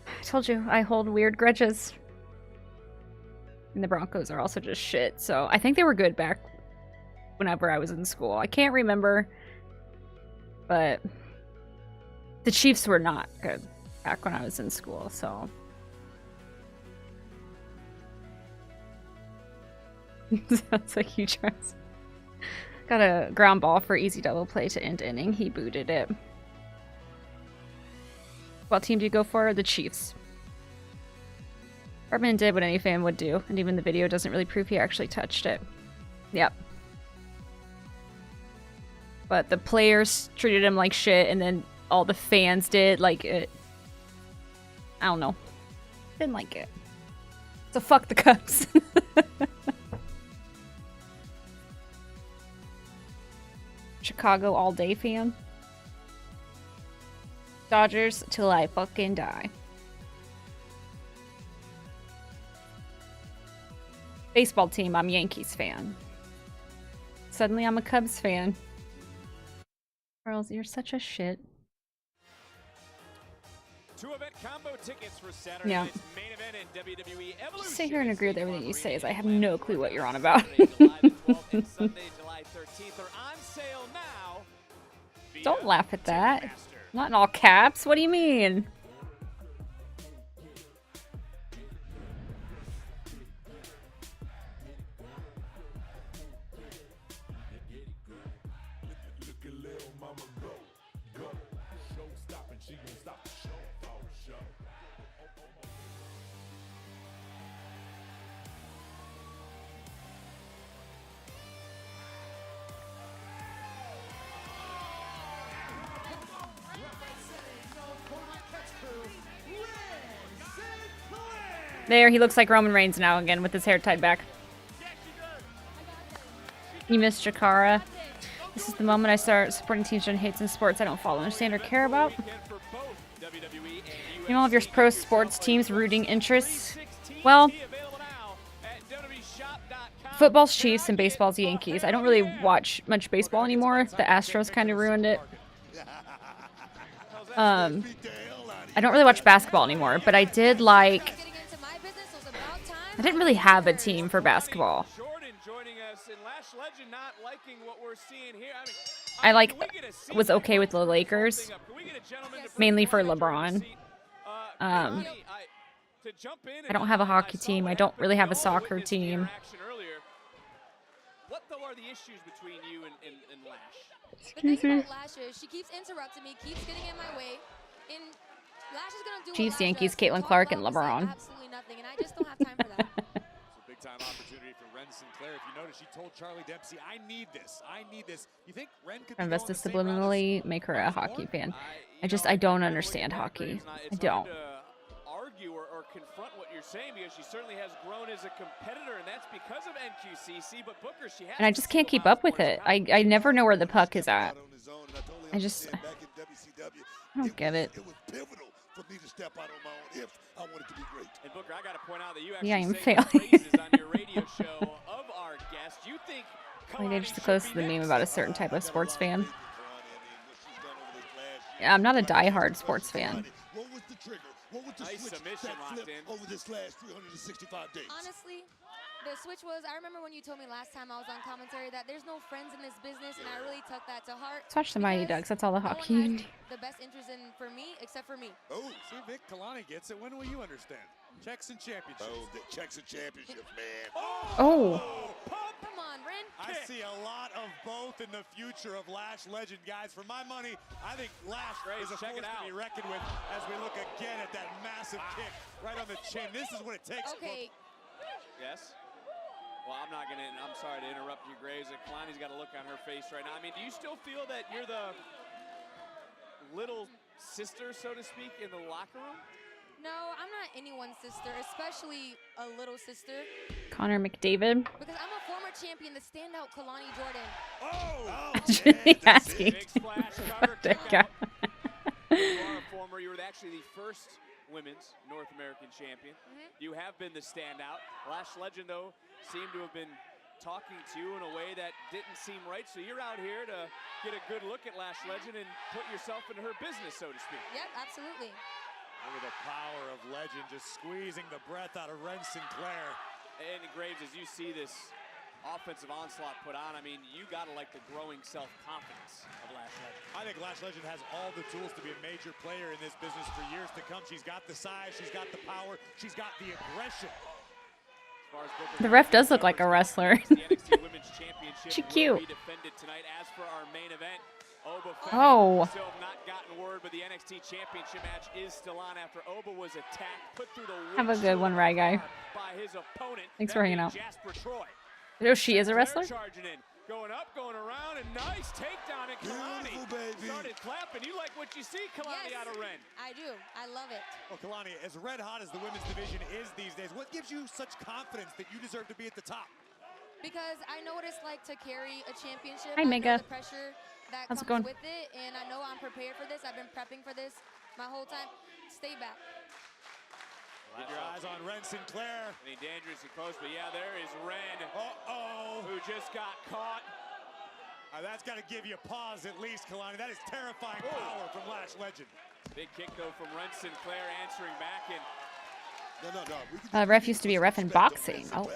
I told you, I hold weird grudges. And the Broncos are also just shit, so I think they were good back whenever I was in school. I can't remember, but the Chiefs were not good back when I was in school, so. Sounds like you trust. Got a ground ball for easy double play to end inning. He booted it. What team do you go for? The Chiefs. Hartman did what any fan would do, and even the video doesn't really prove he actually touched it. Yep. But the players treated him like shit, and then all the fans did, like, it. I don't know. Didn't like it. So fuck the Cubs. Chicago all day fan. Dodgers till I fucking die. Baseball team, I'm Yankees fan. Suddenly I'm a Cubs fan. Charles, you're such a shit. Two-event combo tickets for Saturday night's main event in WWE Evolution. Just sit here and agree with everything you say, as I have no clue what you're on about. Don't laugh at that. Not in all caps. What do you mean? There, he looks like Roman Reigns now again with his hair tied back. You missed Jakara. This is the moment I start supporting teams Jen hates in sports I don't follow, understand, or care about. In all of your pro sports teams' rooting interests. Well, football's Chiefs and baseball's Yankees. I don't really watch much baseball anymore. The Astros kind of ruined it. I don't really watch basketball anymore, but I did like... I didn't really have a team for basketball. I was okay with the Lakers, mainly for LeBron. I don't have a hockey team. I don't really have a soccer team. though are the issues between you and Lash? The thing about Lash is she keeps interrupting me, keeps getting in my way, and Lash is gonna do what Chiefs, Lash Yankees, does, Caitlin talk Clark, loud and and say LeBron. absolutely nothing, and I just don't have time for that. It's a big time opportunity for Ren Sinclair. If you notice, she told Charlie Dempsey, I need this. I need this. You think Ren could Invest to subliminally make her a hockey fan. I don't understand hockey. I don't. Argue or confront what you're saying because she certainly has grown as a competitor, and that's because of NQCC. But Booker, she has. And I just can't keep up with it. I never know where the puck is at. I don't get it. It was pivotal for me to step out on my own if I wanted to be great. And Booker, I got to point out that you Yeah, I'm actually failing. praises on your radio show of our guest. You think Like I just close to the meme about a certain type of sports fan. Yeah, I'm not a diehard sports fan. What was the trigger? What was the switch that flipped over this last 365 days? Honestly, the switch was, I remember when you told me last time I was on commentary that there's no friends in this business, and I really took that to heart. Let's watch the Mighty Ducks. That's all the hockey you need. The best interest in for me, except for me. Oh, see, Vic Kalani gets it. When will you understand? Checks and championships. Oh, the checks and championships, man. Oh. Come on, Ren. I see a lot of both in the future of Lash Legend, guys. For my money, I think Lash is a force to be reckoned with as we look again at that massive kick right on the chin. This is what it takes. Okay. Yes. Well, I'm not gonna. I'm sorry to interrupt you, Graves. Kalani's got a look on her face right now. I mean, do you still feel that you're the little sister, so to speak, in the locker room? No, I'm not anyone's sister, especially a little sister. Connor McDavid. Because I'm a former champion, the standout Kalani Jordan. Asking. Big splash cover, That kick guy. out. You are a former. You were actually the first women's North American champion. You have been the standout. Lash Legend, though, seemed to have been talking to you in a way that didn't seem right. So you're out here to get a good look at Lash Legend and put yourself into her business, so to speak. Yep, absolutely. Look at the power of Legend just squeezing the breath out of Ren Sinclair. And Graves, as you see this offensive onslaught put on, I mean, you gotta like the growing self-confidence of Lash Legend. I think Lash Legend has all the tools to be a major player in this business for years to come. She's got the size, she's got the power, she's got the aggression. The ref does look like a wrestler. The NXT Women's Championship She cute. will be defended tonight. As for our main event, Oba Oh. still have not gotten word, but the NXT Championship match is still on after Oba was attacked, put through the Have a good one, Rye Guy. by his opponent. Thanks for that hanging being out. Jasper Troy. Oh, she is a wrestler? Charging in, going up, going around, and nice takedown at Kalani. Started clapping. You like what you see, Kalani, Yes, out of Ren. I do. I love it. Well, Kalani, as red hot as the women's division is these days, what gives you such confidence that you deserve to be at the top? Because I know what it's like to carry a championship. Hi, I know Mega. the pressure that How's it comes going? with it, and I know I'm prepared for this. I've been prepping for this my whole time. Stay back. Keep your eyes on Ren Sinclair. Any dangerously close, but yeah, there is Ren. Uh-oh. Who just got caught. That's got to give you pause at least, Kalani. That is terrifying power from Lash Legend. Big kick, though, from Ren Sinclair answering back. And Ref used to be a ref in boxing. Oh,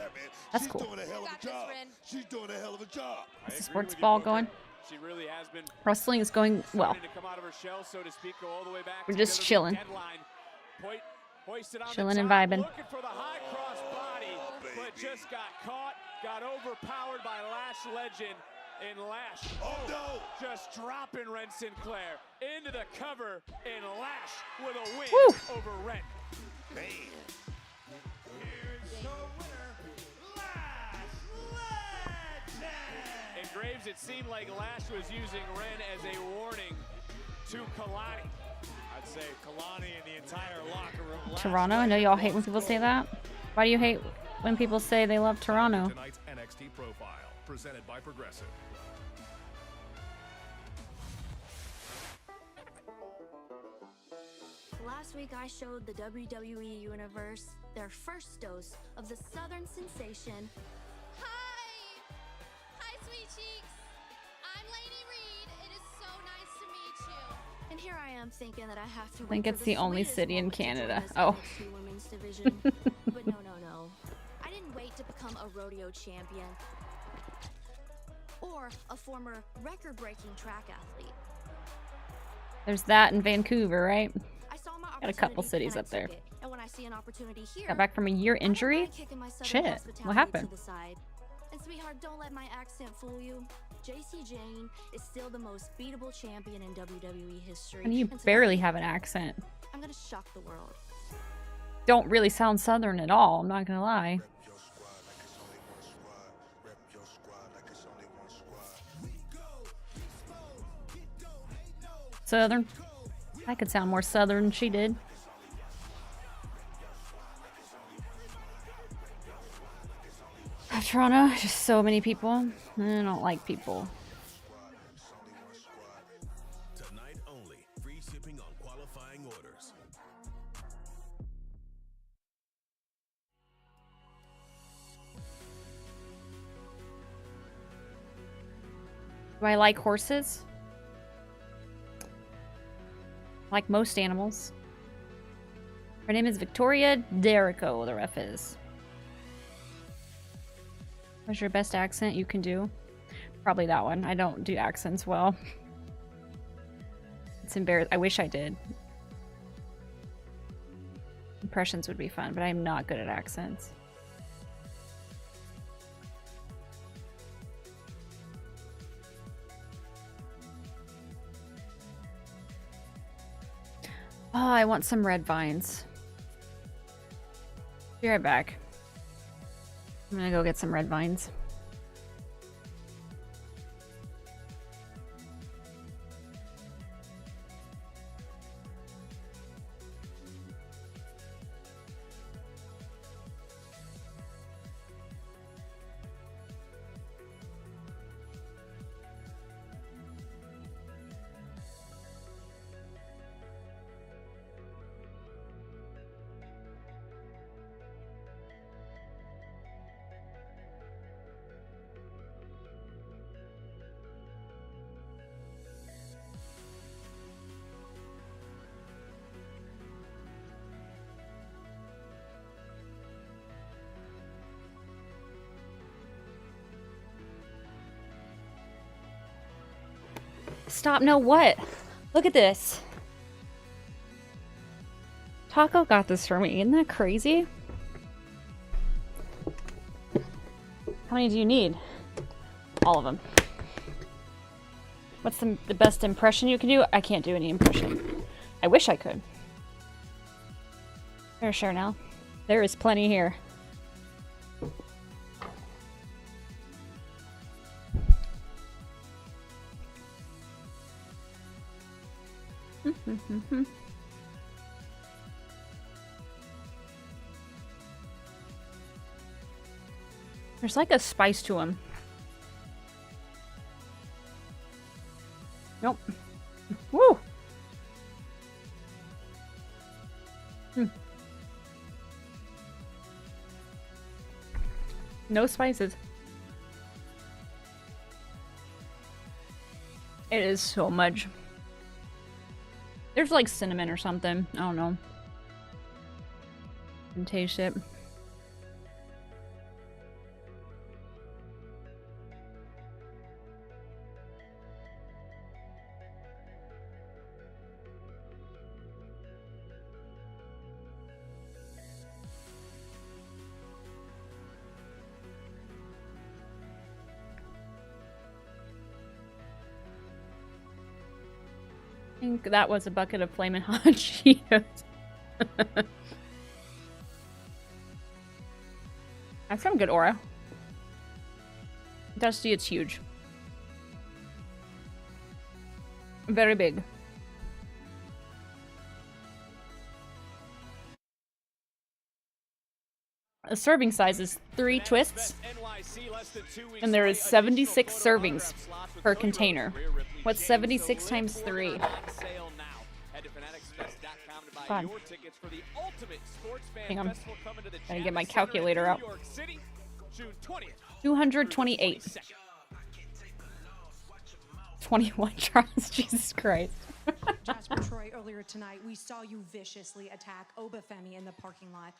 that's She's cool. doing a hell of a job. She's doing a hell of a job. Is the sports ball going? she really has been Wrestling is going well. starting to come out of her shell, so to speak, go all the way back. We're just chilling. Chilling and vibing. Looking for the high cross body, but just got caught, got overpowered by Lash Legend. And Lash, just dropping Ren Sinclair into the cover, and Lash with a win over Ren. Man. Here's the winner, Lash Legend. And Graves, it seemed like Lash was using Ren as a warning to Kalani. I'd say Kalani and the entire locker room. Toronto? I know y'all hate when people say that. Why do you hate when people say they love Toronto? Tonight's NXT Profile, presented by Progressive. Last week I showed the WWE Universe their first dose of the Southern sensation. Hi, sweet cheeks. I'm Lainey Reed. It is so nice to meet you. And here I am thinking that I have to I think wait it's for the only sweetest city in moment to join Canada. this Oh. NXT women's division. But no. I didn't wait to become a rodeo champion or a former record-breaking track athlete. There's that in Vancouver, right? I saw my Got a couple opportunity, cities and I up there. took it. And when I see an opportunity here, Got back from a year injury? kicking my Southern Shit. hospitality What happened? to the side. And sweetheart, don't let my accent fool you. JC Jane is still the most beatable champion in WWE history. And you tonight, barely have an accent. I'm gonna shock the world. Don't really sound Southern at all, I'm not gonna lie. Southern? I could sound more Southern than she did. Toronto, just so many people. I don't like people. Tonight only, free shipping on qualifying orders. Do I like horses? Like most animals. Her name is Victoria Derico, the ref is. What's your best accent you can do? Probably that one. I don't do accents well. It's embarrassing. I wish I did. Impressions would be fun, but I'm not good at accents. Oh, I want some red vines. Be right back. I'm gonna go get some red vines. Stop, no, what? Look at this. Taco got this for me. Isn't that crazy? How many do you need? All of them. What's the best impression you can do? I can't do any impression. I wish I could. Fair share now. There is plenty here. There's like a spice to them. Nope. Woo! No spices. It is so much. There's like cinnamon or something. I don't know. Can taste it. I think that was a bucket of Flamin' Hot Cheetos. That's some good aura. Dusty, it's huge. Very big. A serving size is 3 twists, and there is 76 servings per container. What's 76 times 3? Fun. Hang on. Gotta get my calculator out. 228. 21 Charles, Jesus Christ. Jasper Troy, earlier tonight, we saw you viciously attack Obafemi in the parking lot.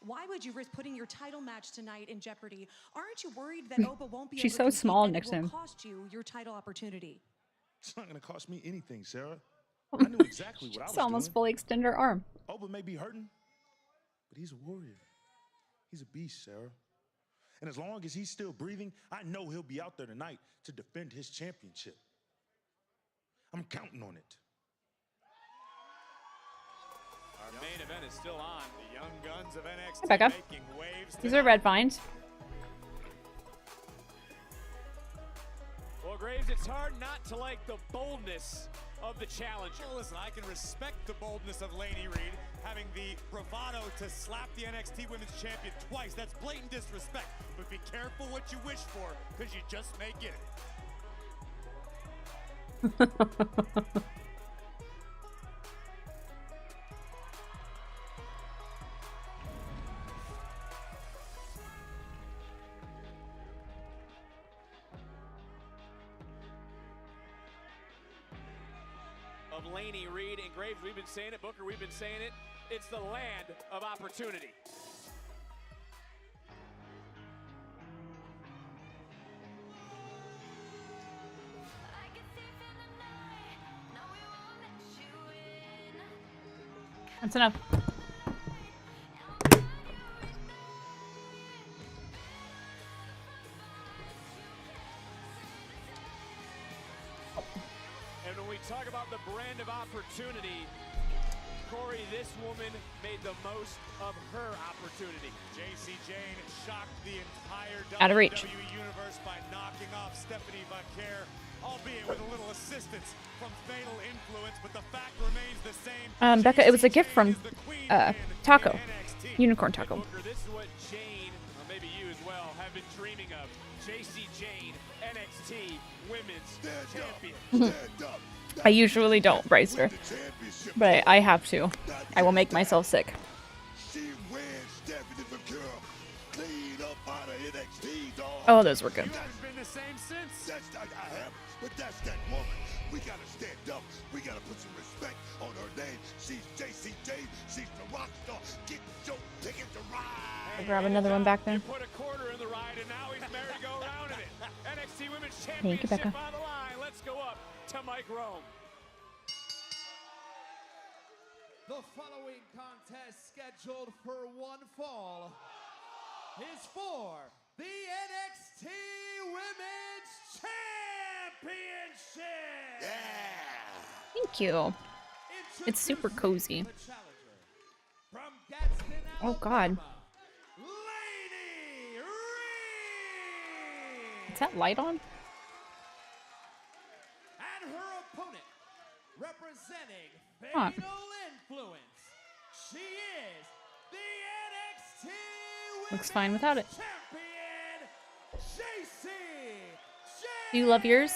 Why would you risk putting your title match tonight in jeopardy? Aren't you worried that Oba won't be She's able to so small compete next to and it him. will cost you your title opportunity? It's not going to cost me anything, Sarah. I knew exactly what I was She's almost doing. fully extend her arm. Oba may be hurting, but he's a warrior. He's a beast, Sarah. And as long as he's still breathing, I know he'll be out there tonight to defend his championship. I'm counting on it. Our main event is still on. The young guns of NXT Hi, Becca. making waves. These are red vines. Well, Graves, it's hard not to like the boldness of the challenger. Well, listen, I can respect the boldness of Laney Reed, having the bravado to slap the NXT Women's Champion twice. That's blatant disrespect. But be careful what you wish for, because you just may get it. Of Laney Reed and Graves, we've been saying it. Booker, we've been saying it. It's the land of opportunity. That's enough. And when we talk about the brand of opportunity, Corey, this woman made the most of her opportunity. JC Jane shocked the entire Out of reach. WWE universe by knocking off Stephanie Vaquer, albeit with a little assistance from Fatal Influence, but the fact remains the same. Becca, it was a gift from Taco. Unicorn Taco. Booker, this is what Jane, or maybe you as well, have been dreaming of. JC Jane, NXT Women's Champion. I usually don't, Bryster. But I have to. I will make myself sick. She wins Stephanie Vaquer clean up out of NXT, dog. Oh, those were good. You guys been the same since? I haven't, but that's that woman. We gotta stand up. We gotta put some respect on her name. She's JC Jane. She's the rock star. Get your ticket to ride. I'll grab another one back there. You put a quarter in the ride, and now he's married to go around in it. NXT Women's Thank you, Championship Becca. on the line. Let's go up to Mike Rome. The following contest, scheduled for one fall, is for the NXT Women's Championship. Thank you. It's super cozy. Oh God. Is that light on? And her opponent, representing Huh. Fatal Influence, she is the NXT Looks fine without it. Champion, JC. Do you love yours?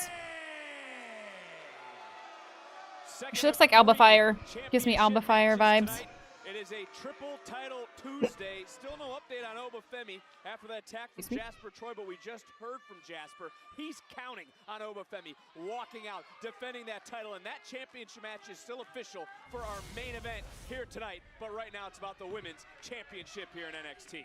She looks like Alba Fire. Gives me Alba Fire vibes. It is a triple title Tuesday. Still no update on Obafemi after that attack from Jasper Troy, but we just heard from Jasper. He's counting on Obafemi walking out, defending that title, and that championship match is still official for our main event here tonight. But right now, it's about the women's championship here in NXT.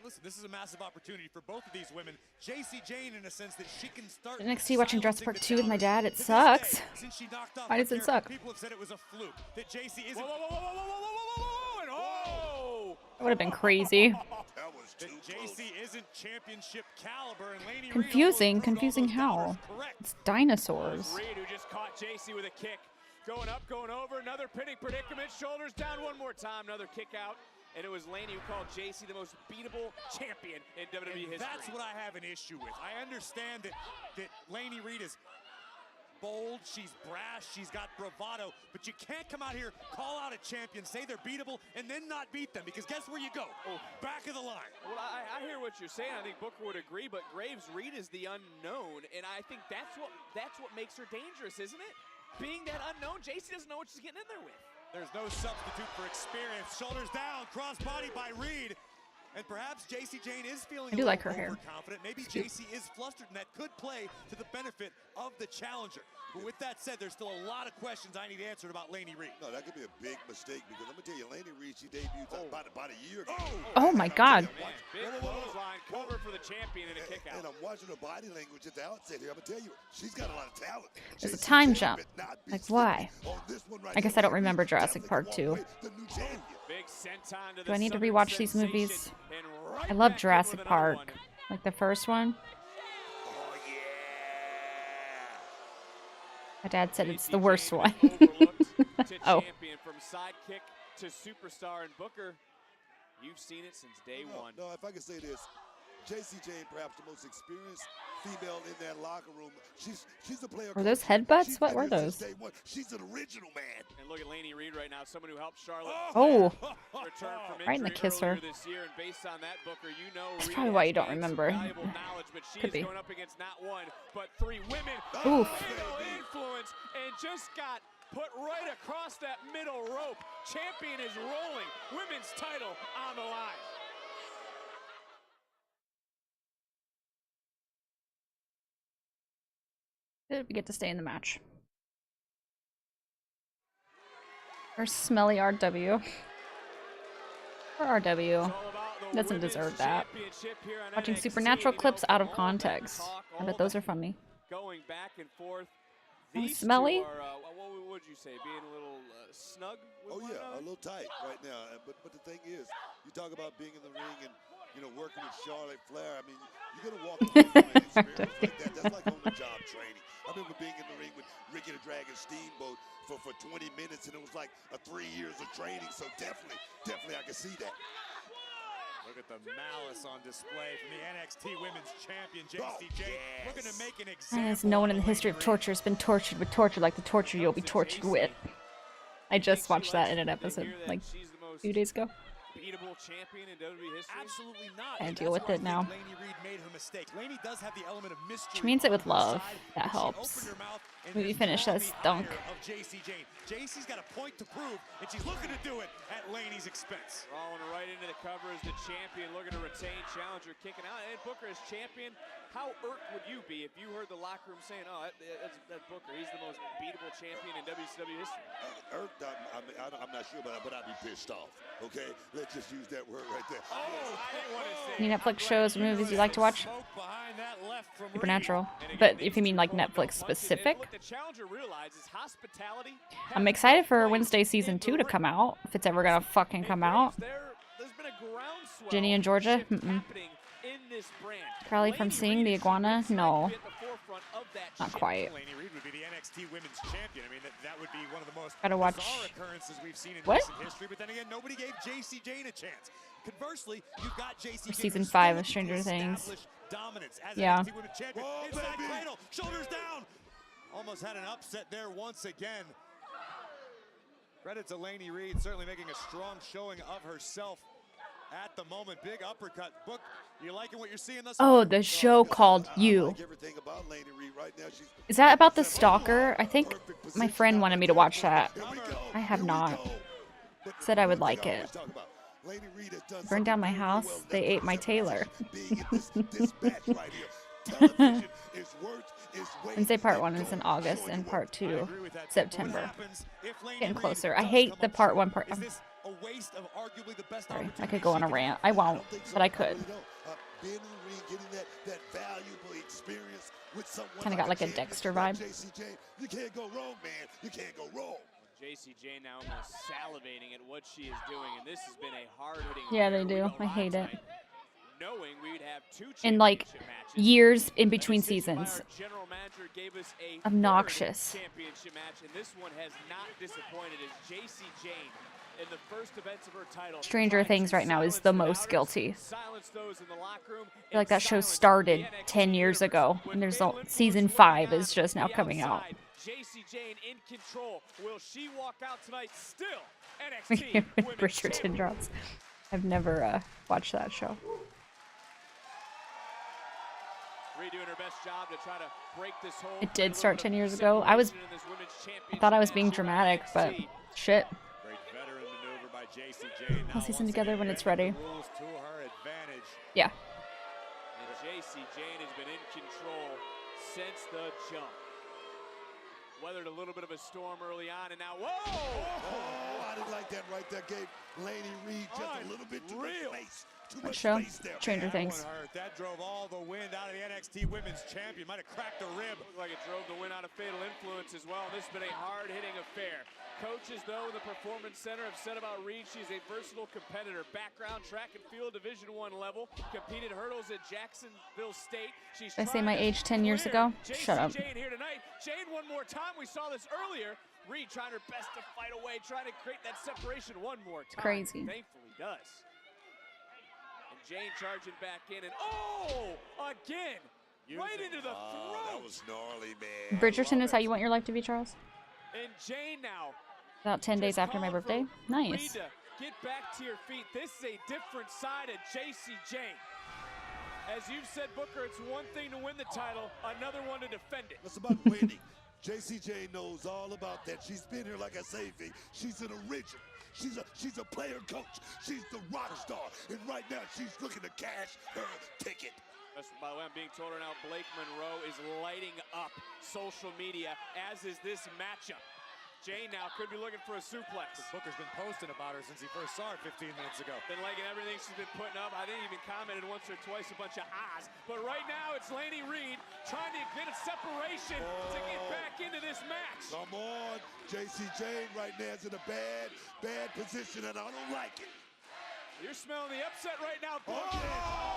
Listen, this is a massive opportunity for both of these women. JC Jane, in a sense, that she can start NXT watching Jurassic Park 2 with my dad. It sucks. Since she knocked off Why does it suck? People have said it was a fluke. That JC isn't. That would have been crazy. That JC isn't championship caliber, and Laney Confusing. Confusing how? It's dinosaurs. Reed, who just caught JC with a kick. Going up, going over, another pinning predicament. Shoulders down one more time, another kick out. And it was Laney who called JC the most beatable champion in WWE history. That's what I have an issue with. I understand that Laney Reed is bold, she's brash, she's got bravado, but you can't come out here, call out a champion, say they're beatable, and then not beat them, because guess where you go? Back of the line. Well, I hear what you're saying. I think Booker would agree, but Graves Reed is the unknown, and I think that's what makes her dangerous, isn't it? Being that unknown, JC doesn't know what she's getting in there with. There's no substitute for experience. Shoulders down, crossbody by Reed. And perhaps JC Jane is feeling I do a like little her hair. overconfident. Maybe JC is flustered, and that could play to the benefit of the challenger. But with that said, there's still a lot of questions I need answered about Laney Reed. No, that could be a big mistake, because I'm going to tell you, Laney Reed, she debuted about a year ago. Oh my God. Man, big clothesline, cover for the champion, and a kick out. And I'm watching her body language at the outset here. I'm going to tell you, she's got a lot of talent. There's a time jump. Like, why? I guess I don't remember Jurassic Park 2. Big senton to Do the I need to Southern rewatch these sensation, movies? and right I love back in Jurassic with another Park. one. Like the first one. My dad said it's the worst one. Oh. Champion from sidekick to superstar and Booker. You've seen it since day one. No, if I can say this, JC Jane, perhaps the most experienced female in that locker room. She's a player. Were those headbutts? What were those? She's an original man. And look at Lainey Reed right now, someone who helped Charlotte return from right in the kisser. this year. And based on that, Booker, you know That's probably why you don't remember. But she Could is be. going up against not one, but three women. Oof. Influence and just got put right across that middle rope. Champion is rolling. Women's title on the line. We get to stay in the match. Or smelly RW. Or RW. Doesn't deserve that. Watching supernatural clips out of context. I bet those are funny. Going back and forth. Smelly? Are, what would you say? Being a little snug? Oh yeah, a little tight right now. But the thing is, you talk about being in the ring and working with Charlotte Flair. I mean, you're gonna walk into an experience like that. That's like on the job training. I remember being in the ring with Ricky the Dragon Steamboat for 20 minutes, and it was like 3 years of training. So definitely I can see that. Look at the malice on display from the NXT Women's Champion, JC Jane, looking to make an example. As no one in the history of torture has been tortured with torture like the torture you'll be tortured with. I just watched that in an episode like a few days ago. Beatable champion in WWE history? Absolutely not. I deal with it now. Lainey Reed made her mistake. Lainey does have the element of mystery. She means it with love. That helps. Movie finish that stunk. Of JC Jane. JC's got a point to prove, and she's looking to do it at Lainey's expense. Rolling right into the cover as the champion, looking to retain challenger, kicking out. And Booker as champion. How irked would you be if you heard the locker room saying, "Oh, that's Booker. He's the most beatable champion in WCW history." Irked, I'm not sure about that, but I'd be pissed off. Okay, let's just use that word right there. Oh, I didn't want to say. Any Netflix shows or movies you like to watch? Supernatural. But if you mean like Netflix specific, What the challenger realizes hospitality. I'm excited for Wednesday season 2 to come out. If it's ever gonna fucking come out. There's been a groundswell Ginny and Georgia? happening in this brand. Carly from Seeing the Iguana? No. Be at the forefront of that Not ship. quite. Lainey Reed would be the NXT Women's Champion. I mean, that would be one of the most Gotta watch- bizarre occurrences we've seen in What? recent history. But then again, nobody gave JC Jane a chance. Conversely, you've got JC Jane. Season 5 of Stranger Things. Dominance as Yeah. NXT Women's Champion. Inside cradle, shoulders down. Almost had an upset there once again. Credit to Lainey Reed, certainly making a strong showing of herself at the moment. Big uppercut. Book, you liking what you're seeing thus Oh, far? the show called You. Everything about Lainey Reed right now. She's Is that about the stalker? I think my friend wanted me to watch that. I have not. Said I would like it. Lainey Reed has done Burned down my house. They ate my Taylor. being in this match right here. Television is worth its weight. Wednesday part 1 is in August and part 2 September. Getting closer. I hate the part 1 part. A waste of arguably the best Sorry, I could go on a rant. I won't, but I could. Being in the ring, getting that valuable experience with someone Kind of got like a Dexter vibe. JC Jane, you can't go wrong, man. You can't go wrong. JC Jane now almost salivating at what she is doing, and this has been a hard-hitting. Yeah, they do. I hate it. Knowing we'd have 2 In like championship matches. years in between Assisted by seasons. our general manager gave us a Obnoxious. third championship match, and this one has not disappointed as JC Jane in the first events of her title. Stranger Things right now is the most guilty. Silence those in the locker room. I feel like that show started 10 years ago, and there's season 5 is just now coming out. JC Jane in control. Will she walk out tonight still NXT Women's Bridgerton drops. I've never watched that show. Redoing her best job to try to break this hold. It did start 10 years ago. I thought I was being dramatic, but shit. Great veteran maneuver by JC Jane. I'll season together when it's ready. Rules to her advantage. Yeah. And JC Jane has been in control since the jump. Weathered a little bit of a storm early on, and now, whoa! Oh, I didn't like think that right there gave Laney Reed just a little bit too much space. Too What much show? space there. Stranger Things. That drove all the wind out of the NXT Women's Champion. Might have cracked a rib. Looked like it drove the win out of Fatal Influence as well. This has been a hard-hitting affair. Coaches, though, in the Performance Center have said about Reed, she's a versatile competitor. Background, track and field, Division I level. Competed hurdles at Jacksonville State. She's Did I say my age 10 years ago? Shut up. Jane here tonight. Jane one more time. We saw this earlier. Reed trying her best to fight away, trying to create that separation one more time. Crazy. Thankfully does. And Jane charging back in and again. Right into the throat. That was gnarly, man. Bridgerton is how you want your life to be, Charles? And Jane now. About 10 days after my birthday. Nice. Reed, get back to your feet. This is a different side of JC Jane. As you've said, Booker, it's one thing to win the title, another one to defend it. It's about winning. JCJ knows all about that. She's been here, like I say, V. She's an original. She's a player coach. She's the rock star. And right now, she's looking to cash her ticket. By the way, I'm being told right now, Blake Monroe is lighting up social media, as is this matchup. Jane now could be looking for a suplex. Booker's been posting about her since he first saw her 15 minutes ago. Been liking everything she's been putting up. I think he even commented once or twice a bunch of ahs. But right now, it's Laney Reed trying to get a separation to get back into this match. Come on. JC Jane right now is in a bad position, and I don't like it. You're smelling the upset right now, Booker.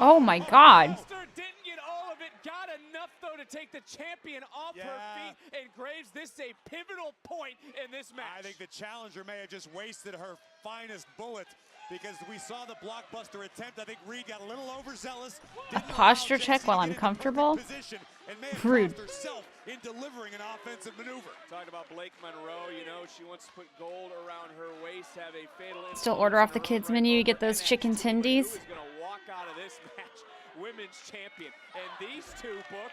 Oh my God. Didn't get all of it. Got enough, though, to take the champion off her feet. And Graves, this is a pivotal point in this match. I think the challenger may have just wasted her finest bullet because we saw the blockbuster attempt. I think Reed got a little overzealous. A posture check while I'm comfortable? Rude. In delivering an offensive maneuver. Talk about Blake Monroe, you know, she wants to put gold around her waist, have a fatal Still order off the kids menu, you get those chicken tendies. Who's going to walk out of this match women's champion? And these two, Book,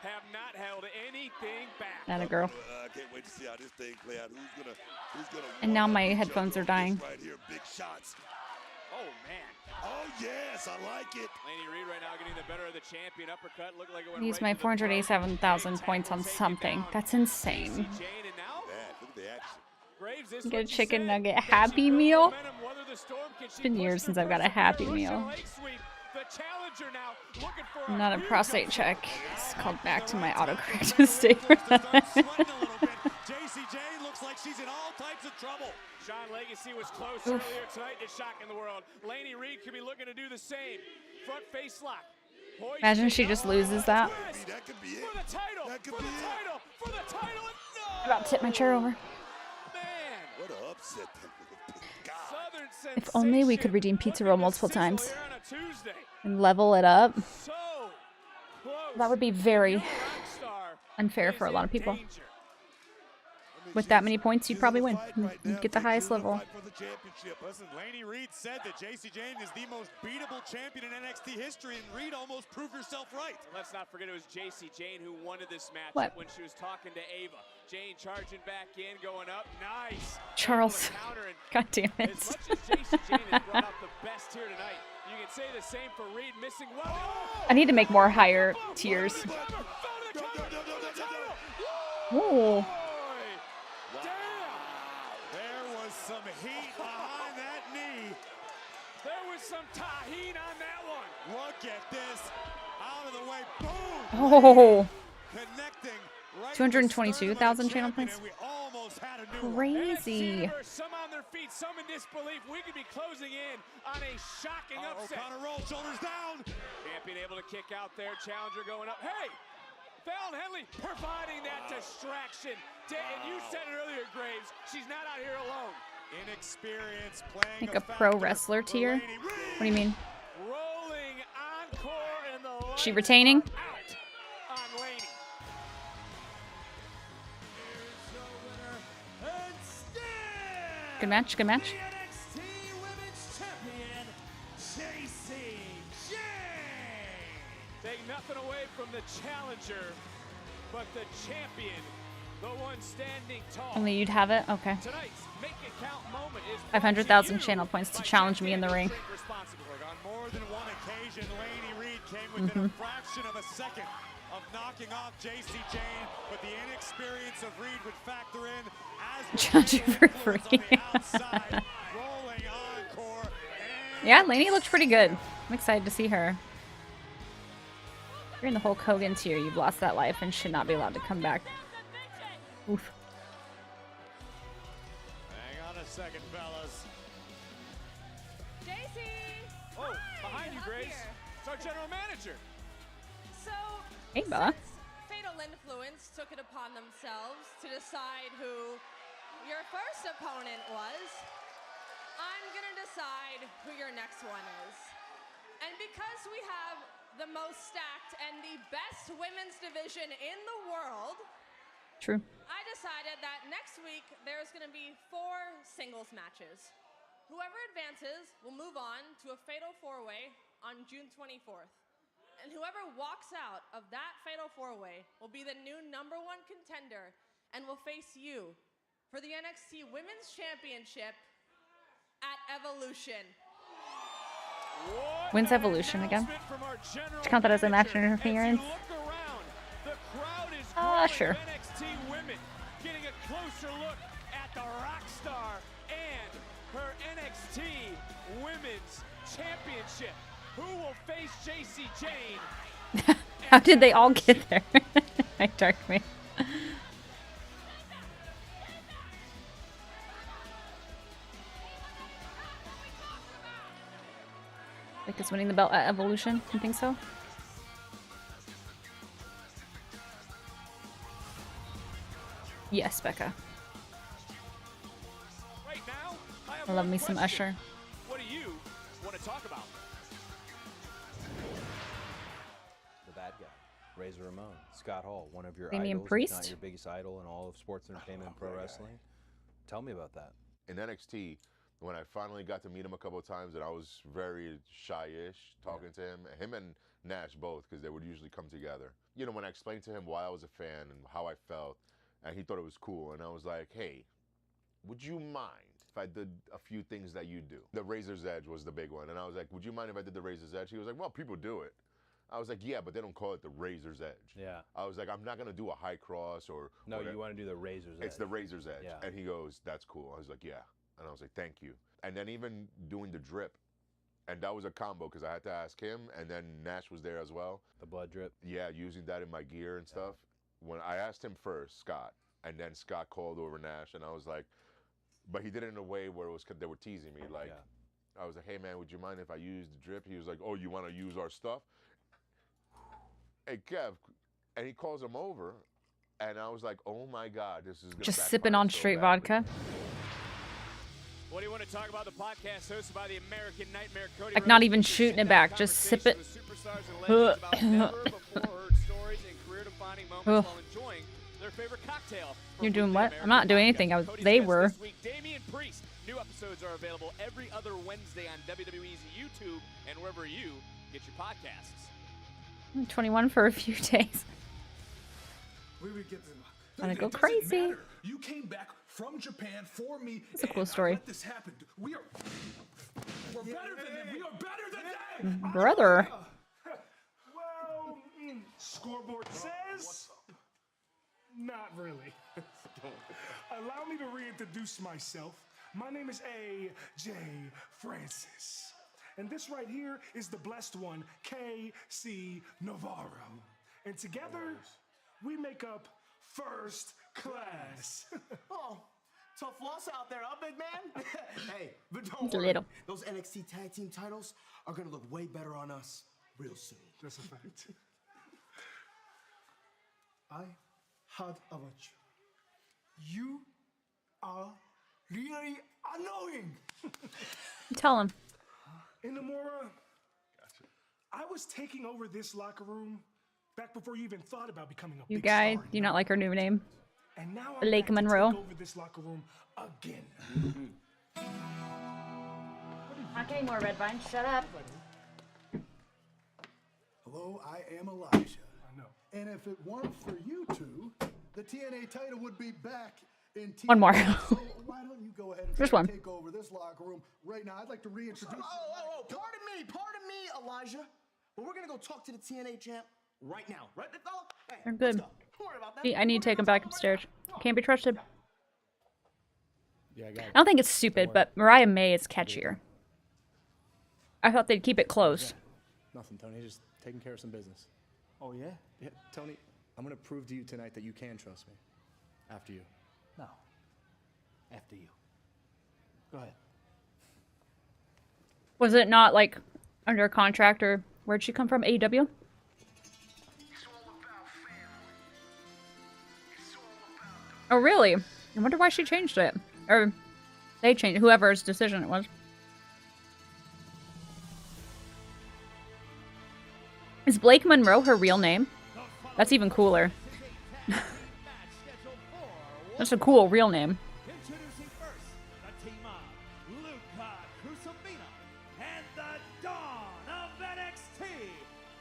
have not held anything back. That a girl. I can't wait to see how this thing play out. Who's gonna And now my headphones are dying. Right here, big shots. Oh, man. Oh, yes, I like it. Laney Reed right now getting the better of the champion. Uppercut looked like it went Use right my 487,000 points on something. That's insane. Get a chicken nugget Happy Meal. It's been years since I've got a Happy Meal. Not a prostate check. It's called back to my autocorrect mistake. JCJ looks like she's in all types of trouble. Sean Legacy was close earlier tonight to shocking the world. Laney Reed could be looking to do the same. Front face lock. Imagine she just loses that. That could be it. For the title. That could For be the it. title. For the title. No. About to tip my chair over. Man. What an upset. God. If only we could redeem pizza roll multiple times and level it up. That would be very unfair for a lot of people. With that many points, you'd probably win. You'd get the highest level. Listen, Laney Reed said that JC Jane is the most beatable champion in NXT history, and Reed almost proved herself right. Let's not forget it was JC Jane who wanted this match when she was talking to Ava. Jane charging back in, going up. Nice. Charles. God damn it. As much as JC Jane has brought out the best here tonight, you can say the same for Reed missing well. I need to make more higher tiers. Ooh. Some heat behind that knee. There was some tahine on that one. Look at this. Out of the way. Boom. Oh. Connecting right 222,000 channel points. We almost had a new Crazy. Some on their feet, some in disbelief. We could be closing in on a shocking upset. O'Connor rolls, shoulders down. Champion able to kick out there. Challenger going up. Hey! Fallon Henley providing that distraction. And you said it earlier, Graves. She's not out here alone. Inexperience playing Like a pro wrestler tier? What do you mean? Rolling encore in the She retaining? Out on Laney. Good match, good match. NXT Women's Champion, JC Jane. Take nothing away from the challenger, but the champion, the one standing tall. Only you'd have it? Okay. Tonight's Make It Count moment is 500,000 channel points to challenge me in the ring. On more than one occasion, Laney Reed came within a fraction of a second of knocking off JC Jane, but the inexperience of Reed would factor in as Judge for free. Yeah, Lainey looked pretty good. I'm excited to see her. You're in the Hulk Hogan tier. You've lost that life and should not be allowed to come back. Oof. Hang on a second, fellas. JC! Oh, behind you, Grace. It's our general manager. So, Hey, Bella. Fatal Influence took it upon themselves to decide who your first opponent was. I'm gonna decide who your next one is. And because we have the most stacked and the best women's division in the world, True. I decided that next week there's gonna be 4 singles matches. Whoever advances will move on to a fatal 4-way on June 24th. And whoever walks out of that fatal 4-way will be the new #1 contender and will face you for the NXT Women's Championship at Evolution. When's Evolution again? To count that as a match interference? Sure. NXT women getting a closer look at the rock star and her NXT Women's Championship. Who will face JC Jane? How did they all get there? I dark me. Like is winning the belt at Evolution? You think so? Yes, Becca. Right now, I love me some Usher. What do you want to talk about? The bad guy, Razor Ramon, Scott Hall, one of your Damian idols, if Priest? not your biggest idol in all of sports entertainment and pro wrestling. Tell me about that. In NXT, when I finally got to meet him a couple of times, and I was very shy-ish talking to him and Nash both, because they would usually come together. You know, when I explained to him why I was a fan and how I felt, and he thought it was cool, and I was like, hey, would you mind if I did a few things that you do? The Razor's Edge was the big one, and I was like, would you mind if I did the Razor's Edge? He was like, well, people do it. I was like, yeah, but they don't call it the Razor's Edge. Yeah. I was like, I'm not gonna do a high cross or No, you want to do the Razor's Edge. It's the Razor's Edge. Yeah. And he goes, that's cool. I was like, yeah. And I was like, thank you. And then even doing the drip, and that was a combo because I had to ask him, and then Nash was there as well. The blood drip. Yeah, using that in my gear and stuff. When I asked him first, Scott, and then Scott called over Nash, and I was like, but he did it in a way where it was they were teasing me. Like, I was like, hey man, would you mind if I used the drip? He was like, oh, you want to use our stuff? Hey Kev, and he calls him over, and I was like, oh my God, this is gonna Just backfire sipping on so straight badly. vodka. What do you want to talk about? The podcast hosted by the American Nightmare, Cody Like not Rhodes, even features shooting it sit-down back, just sip it. conversations with superstars and legends about never-before-heard stories and career-defining moments Ugh. while enjoying their favorite cocktail. You're doing what? I'm not doing anything. Cody's They guest were. This week, Damian Priest. New episodes are available every other Wednesday on WWE's YouTube and wherever you get your podcasts. I'm 21 for a few days. We would get to. Wanna go It doesn't crazy. matter. You came back from Japan for me. It's a cool and I story. let this happen. We're better than them. We are better than them. Brother. Well, scoreboard says. Not really. Allow me to reintroduce myself. My name is A.J. Francis. And this right here is the blessed one, K.C. Navarro. And together, we make up First Class. Oh, tough loss out there, huh, big man? Hey, but don't He's a worry. little. Those NXT tag team titles are gonna look way better on us real soon. That's a fact. I heard about you. You are really annoying. Tell him. Inamura, I was taking over this locker room back before you even thought about becoming a You big guy, star. do you not like her new name? And now Lake I'm back Monroe. to take over this locker room again. Not getting more red vine. Shut up. Hello, I am Elijah. I know. And if it weren't for you two, the TNA title would be back in TNA. One more. So why don't you go ahead and Just try one. to take over this locker room right now? I'd like to reintroduce. Pardon me, Elijah. But we're gonna go talk to the TNA champ right now, right, big fella? Hey, They're good. let's go. Don't worry about that. I need to take him back upstairs. Can't be trusted. Yeah, I got it. I don't think it's stupid, but Mariah May is catchier. I thought they'd keep it close. Nothing, Tony. Just taking care of some business. Oh, yeah? Yeah, Tony, I'm going to prove to you tonight that you can trust me. After you. No. After you. Go ahead. Was it not like under contract or where'd she come from? AEW? Oh, really? I wonder why she changed it. Or they changed it, whoever's decision it was. Is Blake Monroe her real name? That's even cooler. That's a cool real name. Introducing first, the team of Luca Crusifino and the Dawn of NXT,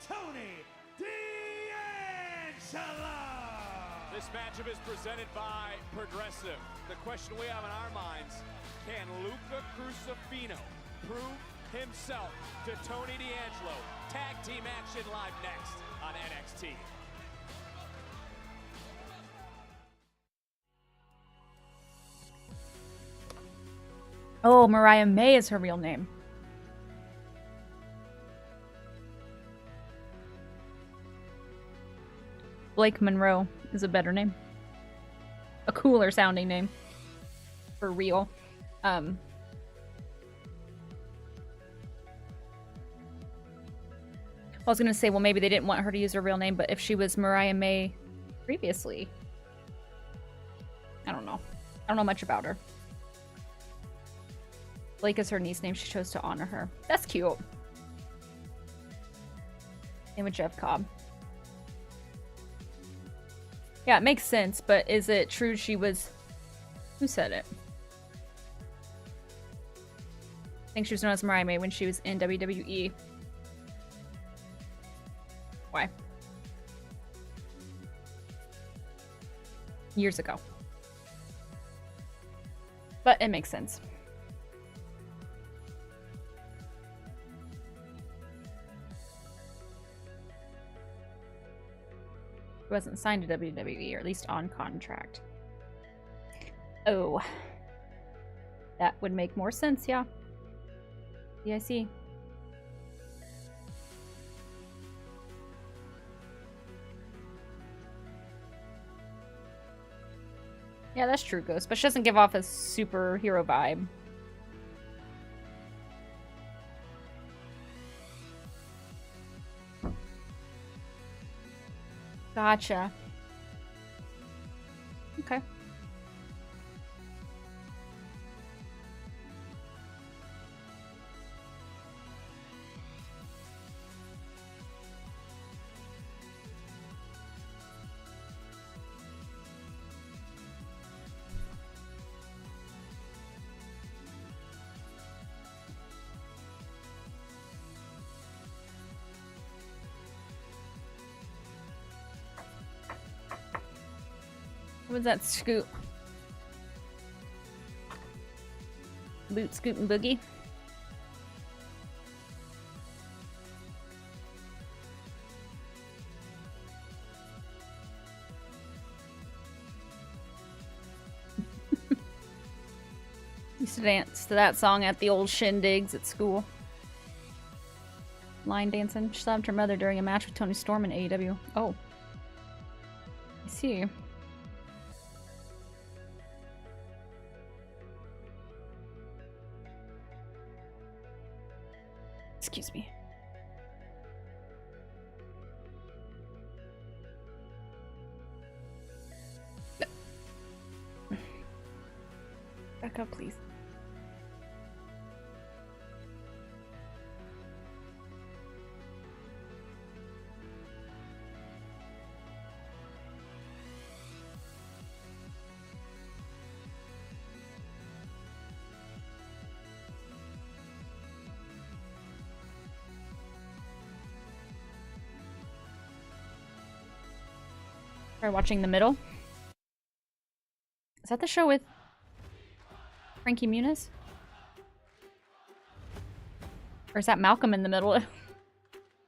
Tony D'Angelo. This matchup is presented by Progressive. The question we have in our minds, can Luca Crusifino prove himself to Tony D'Angelo? Tag team action live next on NXT. Oh, Mariah May is her real name. Blake Monroe is a better name. A cooler sounding name. For real. I was gonna say, well, maybe they didn't want her to use her real name, but if she was Mariah May previously, I don't know. I don't know much about her. Blake is her niece name. She chose to honor her. That's cute. Same with Jeff Cobb. Yeah, it makes sense, but is it true she was... Who said it? I think she was known as Mariah May when she was in WWE. Why? Years ago. But it makes sense. He wasn't signed to WWE, or at least on contract. Oh. That would make more sense, yeah. Yeah, I see. Yeah, that's true, Ghost, but she doesn't give off a superhero vibe. Gotcha. Okay. What was that scoop? Boot, scoot, and boogie? Used to dance to that song at the old shindigs at school. Line dancing. She slapped her mother during a match with Tony Storm in AEW. Oh. I see. Excuse me. Back up, please. Try watching The Middle. Is that the show with Frankie Muniz? Or is that Malcolm in the Middle? I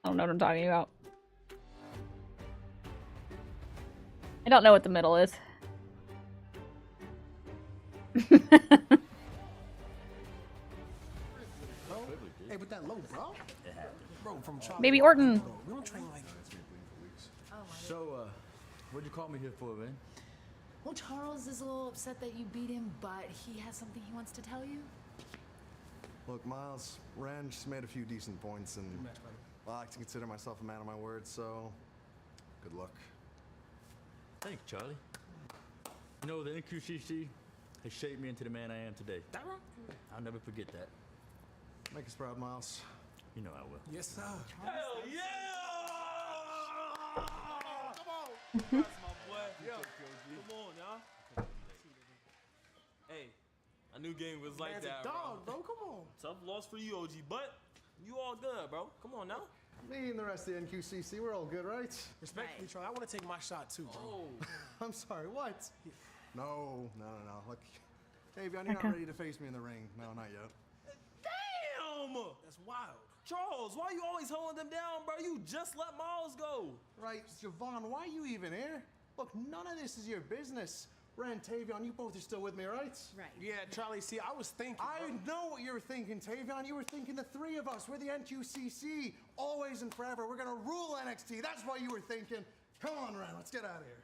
don't know what I'm talking about. I don't know what The Middle is. Hey, with that low, bro. Bro, from Charlie. Baby Orton. We don't train like. So, what'd you call me here for, man? Well, Charles is a little upset that you beat him, but he has something he wants to tell you. Look, Miles, Ren just made a few decent points, and I like to consider myself a man of my word, so good luck. Thanks, Charlie. You know, the NQCC has shaped me into the man I am today. That right? I'll never forget that. Make us proud, Miles. You know I will. Yes, sir. Hell yeah! Come on. That's my boy. Yo, come on, y'all. Hey, I knew game was like Man's that, a dog, bro. Come on. Tough loss for you, OG, but you all good, bro. Come on now. Me and the rest of the NQCC, we're all good, right? Respectfully, Charlie, I want to take my shot too, bro. I'm sorry, what? No. Look, Davion, you're not ready to face me in the ring. No, not yet. Damn! That's wild. Charles, why you always holding them down, bro? You just let Miles go. Right, Javon, why are you even here? Look, none of this is your business. Ren, Tavion, you both are still with me, right? Right. Yeah, Charlie, see, I was thinking. I know what you were thinking, Tavion. You were thinking the three of us. We're the NQCC. Always and forever. We're going to rule NXT. That's what you were thinking. Come on, Ren, let's get out of here.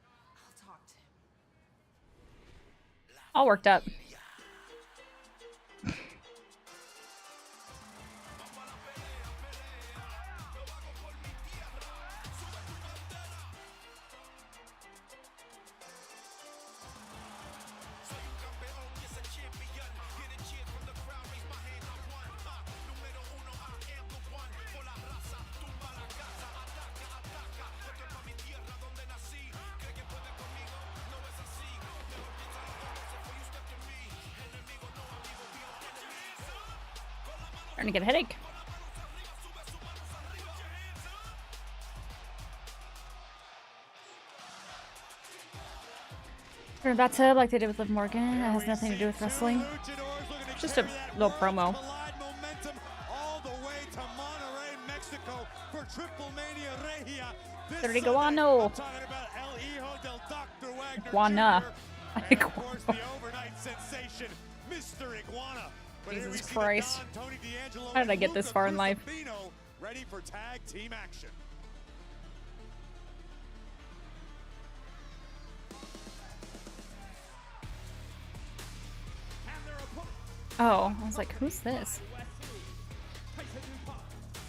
I'll talk to him. All worked up. Starting to get a headache. Turn a bathtub like they did with Liv Morgan. That has nothing to do with wrestling. Just a little promo. All the way to Monterrey, Mexico for Triple Mania Regia. This Iguano. Talking about El Hijo del Dr. Wagner Iguana. Jr. And of course the overnight sensation, Mr. Iguana. But here we Jesus see Christ. the Don, Tony D'Angelo, How did I get this Luca far in life? Crucifino ready for tag team action. Oh, I was like, who's this?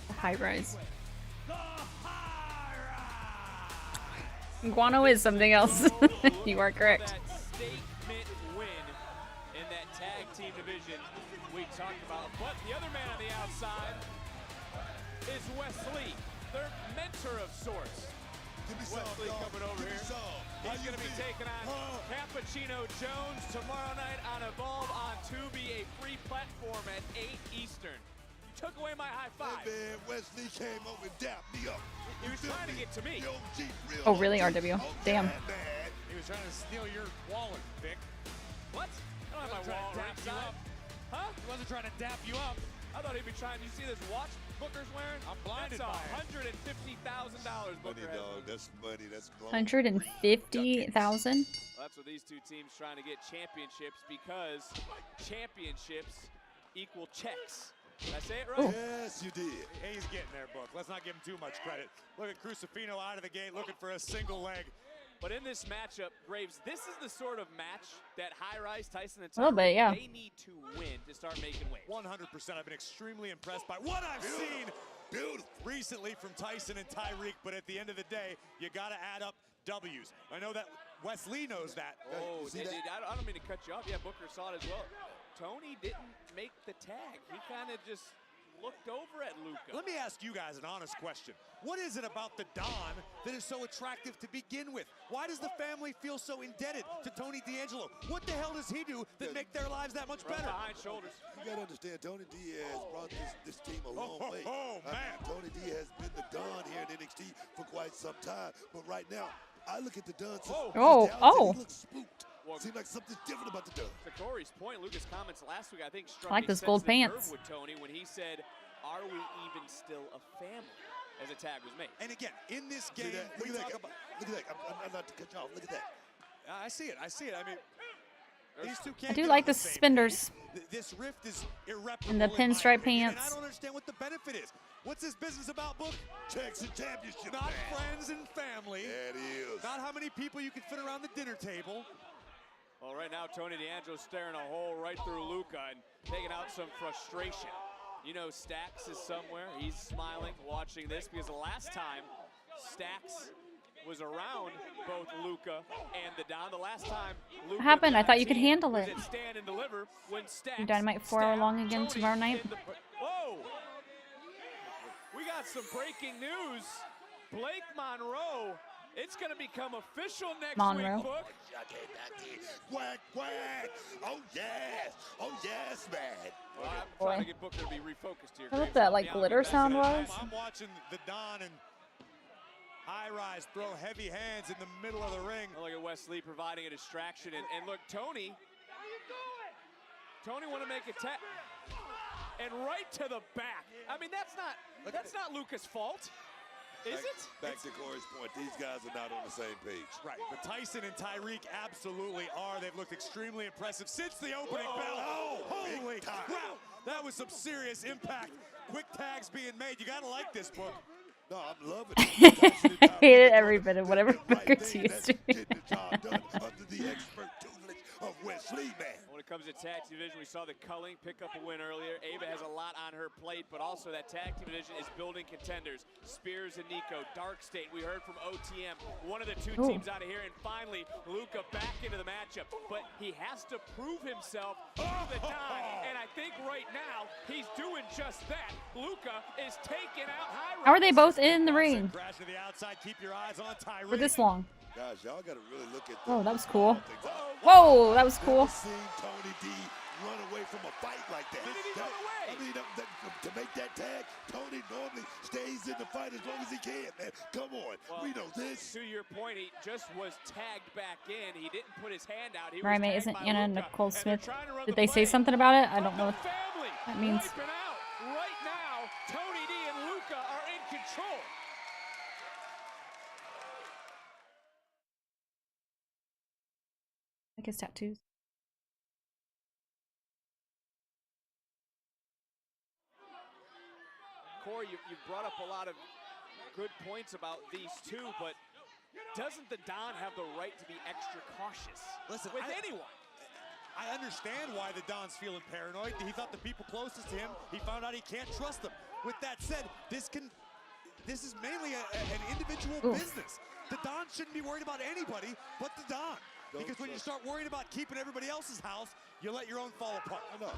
The high rise. Guano is something else. You are correct. That statement win in that tag team division we talked about. But the other man on the outside is Wesley, their mentor of sorts. Wesley coming over here. He's going to be taking on Cappuccino Jones tomorrow night on Evolve on Tubi, a free platform at 8 Eastern. You took away my high five. Hey man, Wesley came over and dapped me up. He was trying to get to me. Oh, really, RW? Damn. He was trying to steal your wallet, Vic. What? I don't have my wallet ringside. Huh? He wasn't trying to dap you up. I thought he'd be trying. You see this watch Booker's wearing? I'm blinded That's by it. $150,000 Booker Money, has. dog. That's money. That's glowing. 150,000. Well, that's what these two teams trying to get championships because championships equal checks. Did I say it right? Yes, you did. He's getting there, Book. Let's not give him too much credit. Look at Crucifino out of the gate looking for a single leg. But in this matchup, Graves, this is the sort of match that High Rise, Tyson, and A little bit, yeah. they need to win to start making waves. 100%. I've been extremely impressed by what I've seen recently from Tyson and Tyreek, but at the end of the day, you got to add up W's. I know that Wesley knows that. Oh, I don't mean to cut you off. Yeah, Booker saw it as well. Tony didn't make the tag. He kind of just looked over at Luca. Let me ask you guys an honest question. What is it about the Don that is so attractive to begin with? Why does the family feel so indebted to Tony D'Angelo? What the hell does he do that make their lives that much better? Behind shoulders. You gotta understand, Tony D has brought this team a long way. Oh, man. Tony D has been the Don here in NXT for quite some time. But right now, I look at the Don. Oh. He looks spooked. Seems like something's different about the Don. To Corey's point, Lucas' comments last week, I think, struck I like a those gold sensitive pants. nerve with Tony when he said, "Are we even still a family?" As a tag was made. And again, in this game, Look at that. Look at that. I'm not to cut you off. Look at that. I see it. I mean, these two I can't do get like on the same suspenders. page. this rift is irreparable. In the pinstripe And I pants. don't understand what the benefit is. What's this business about, Book? Texas Championship. Not friends and family. That is. Not how many people you can fit around the dinner table. Well, right now, Tony D'Angelo's staring a hole right through Luca and taking out some frustration. You know Stax is somewhere. He's smiling, watching this, because the last time Stax was around both Luca and the Don. The last time Luca What happened? I thought you could handle was it. at Stand and Deliver when Stax Dynamite 4 long again tomorrow night. Whoa! We got some breaking news. Blake Monroe, it's going to become official next Monroe. week, Book. Quack, quack. Oh, yes. Oh, yes, man. Well, I'm trying to get Booker to be refocused here. What that like glitter sound was? I'm watching the Don and High Rise throw heavy hands in the middle of the ring. Look at Wesley providing a distraction. And look, Tony want to make a tap. And right to the back. I mean, that's not Luca's fault. Is it? Back to Corey's point, these guys are not on the same page. Right, but Tyson and Tyreek absolutely are. They've looked extremely impressive since the opening bell. Oh, Holy wow, that was some serious impact. Quick tags being made. You gotta like this, Book. No, I'm loving it. I hated every bit of whatever Booker's used to. Getting the job done under the expert tutelage of Wesley, man. When it comes to tag team division, we saw the Culling pick up a win earlier. Ava has a lot on her plate, but also that tag team division is building contenders. Spears and Nico, Dark State, we heard from OTM, one of the two teams out of here, and finally, Luca back into the matchup. But he has to prove himself to the Don, and I think right now, he's doing just that. Luca is taking out High Rise. How are they both in the ring Crash to the outside, keep your eyes on Tyreek. for this long? Guys, y'all got to really look at Oh, that was cool. Whoa, that was cool. Never seen Tony D run away from a fight like that. I mean, to make that tag, Tony normally stays in the fight as long as he can, man. Come on, Well, we know this. To your point, he just was tagged back in. He didn't put his hand out. He Right, was mate, tagged isn't by Anna Luca, Nicole and they're Smith? trying to run Did the they say play. something about it? I don't know what Family that means. wiping out. Right now, Tony D and Luca are in control. Like his tattoos. Corey, you brought up a lot of good points about these two, but doesn't the Don have the right to be extra cautious Listen, with anyone? I understand why the Don's feeling paranoid. He thought the people closest to him, he found out he can't trust them. With that said, this is mainly an individual business. The Don shouldn't be worried about anybody but the Don. Because when you start worrying about keeping everybody else's house, you let your own fall apart. I know.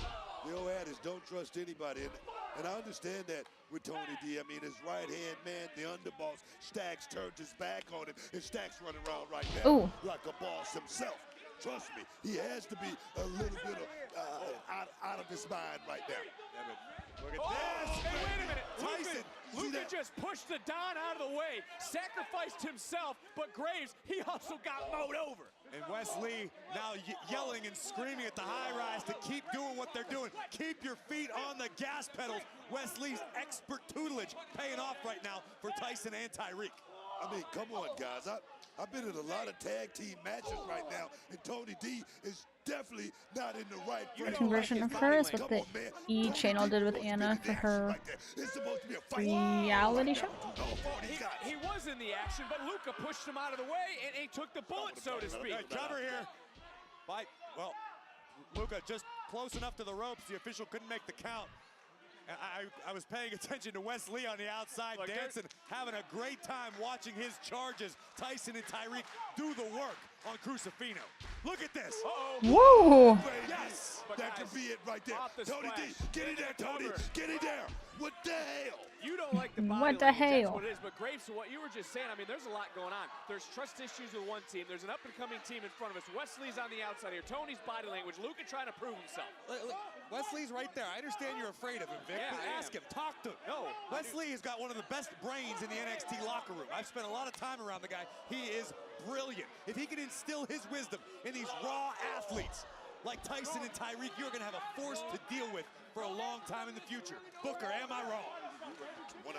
The old adage, don't trust anybody. And I understand that with Tony D. I mean, his right-hand man, the underboss, Stax turned his back on him, and Stax running around right now like a boss himself. Trust me, he has to be a little bit out of his mind right now. Look at this. Hey, wait a minute. Tyson. Luca just pushed the Don out of the way, sacrificed himself, but Graves, he also got mowed over. And Wesley now yelling and screaming at the High Rise to keep doing what they're doing. Keep your feet on the gas pedals. Wesley's expert tutelage paying off right now for Tyson and Tyreek. I mean, come on, guys. I've been in a lot of tag team matches right now, and Tony D is definitely not in the right frame. Conversion of her is what the E channel did with Anna for her reality show. He was in the action, but Luca pushed him out of the way, and he took the bullet, so to speak. Cover here. Well, Luca just close enough to the ropes. The official couldn't make the count. I was paying attention to Wesley on the outside dancing, having a great time watching his charges. Tyson and Tyreek do the work on Crucifino. Look at this. Whoa! Yes! That could be it right there. Tony D, get in there, Tony. Get in there. What the hell? You don't like the body What the language, that's hell? what it is. But Graves, what you were just saying, I mean, there's a lot going on. There's trust issues with one team. There's an up-and-coming team in front of us. Wesley's on the outside here. Tony's body language. Luca trying to prove himself. Look, Wesley's right there. I understand you're afraid of him, Vic, but ask him. Talk to him. No, Wesley has got one of the best brains in the NXT locker room. I've spent a lot of time around the guy. He is brilliant. If he can instill his wisdom in these raw athletes like Tyson and Tyreek, you're going to have a force to deal with for a long time in the future. Booker, am I wrong? 100%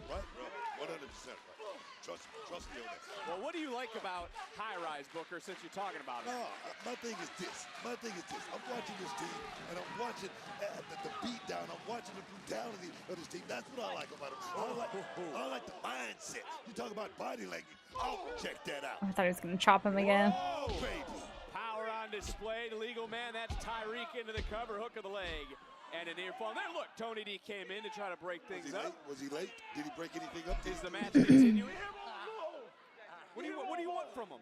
right, bro. 100% right. Trust me on that. Well, what do you like about High Rise, Booker, since you're talking about it? My thing is this. I'm watching this team, and I'm watching the beat down. I'm watching the brutality of this team. That's what I like about it. I like the mindset. You talk about body language. Oh, check that out. I thought he was going to chop him again. Oh, baby. Power on display. The legal man, that's Tyreek into the cover, hook of the leg. And a near fall. There, look, Tony D came in to try to break things up. Was he late? Did he break anything up? Is the match continuing? What do you want from him?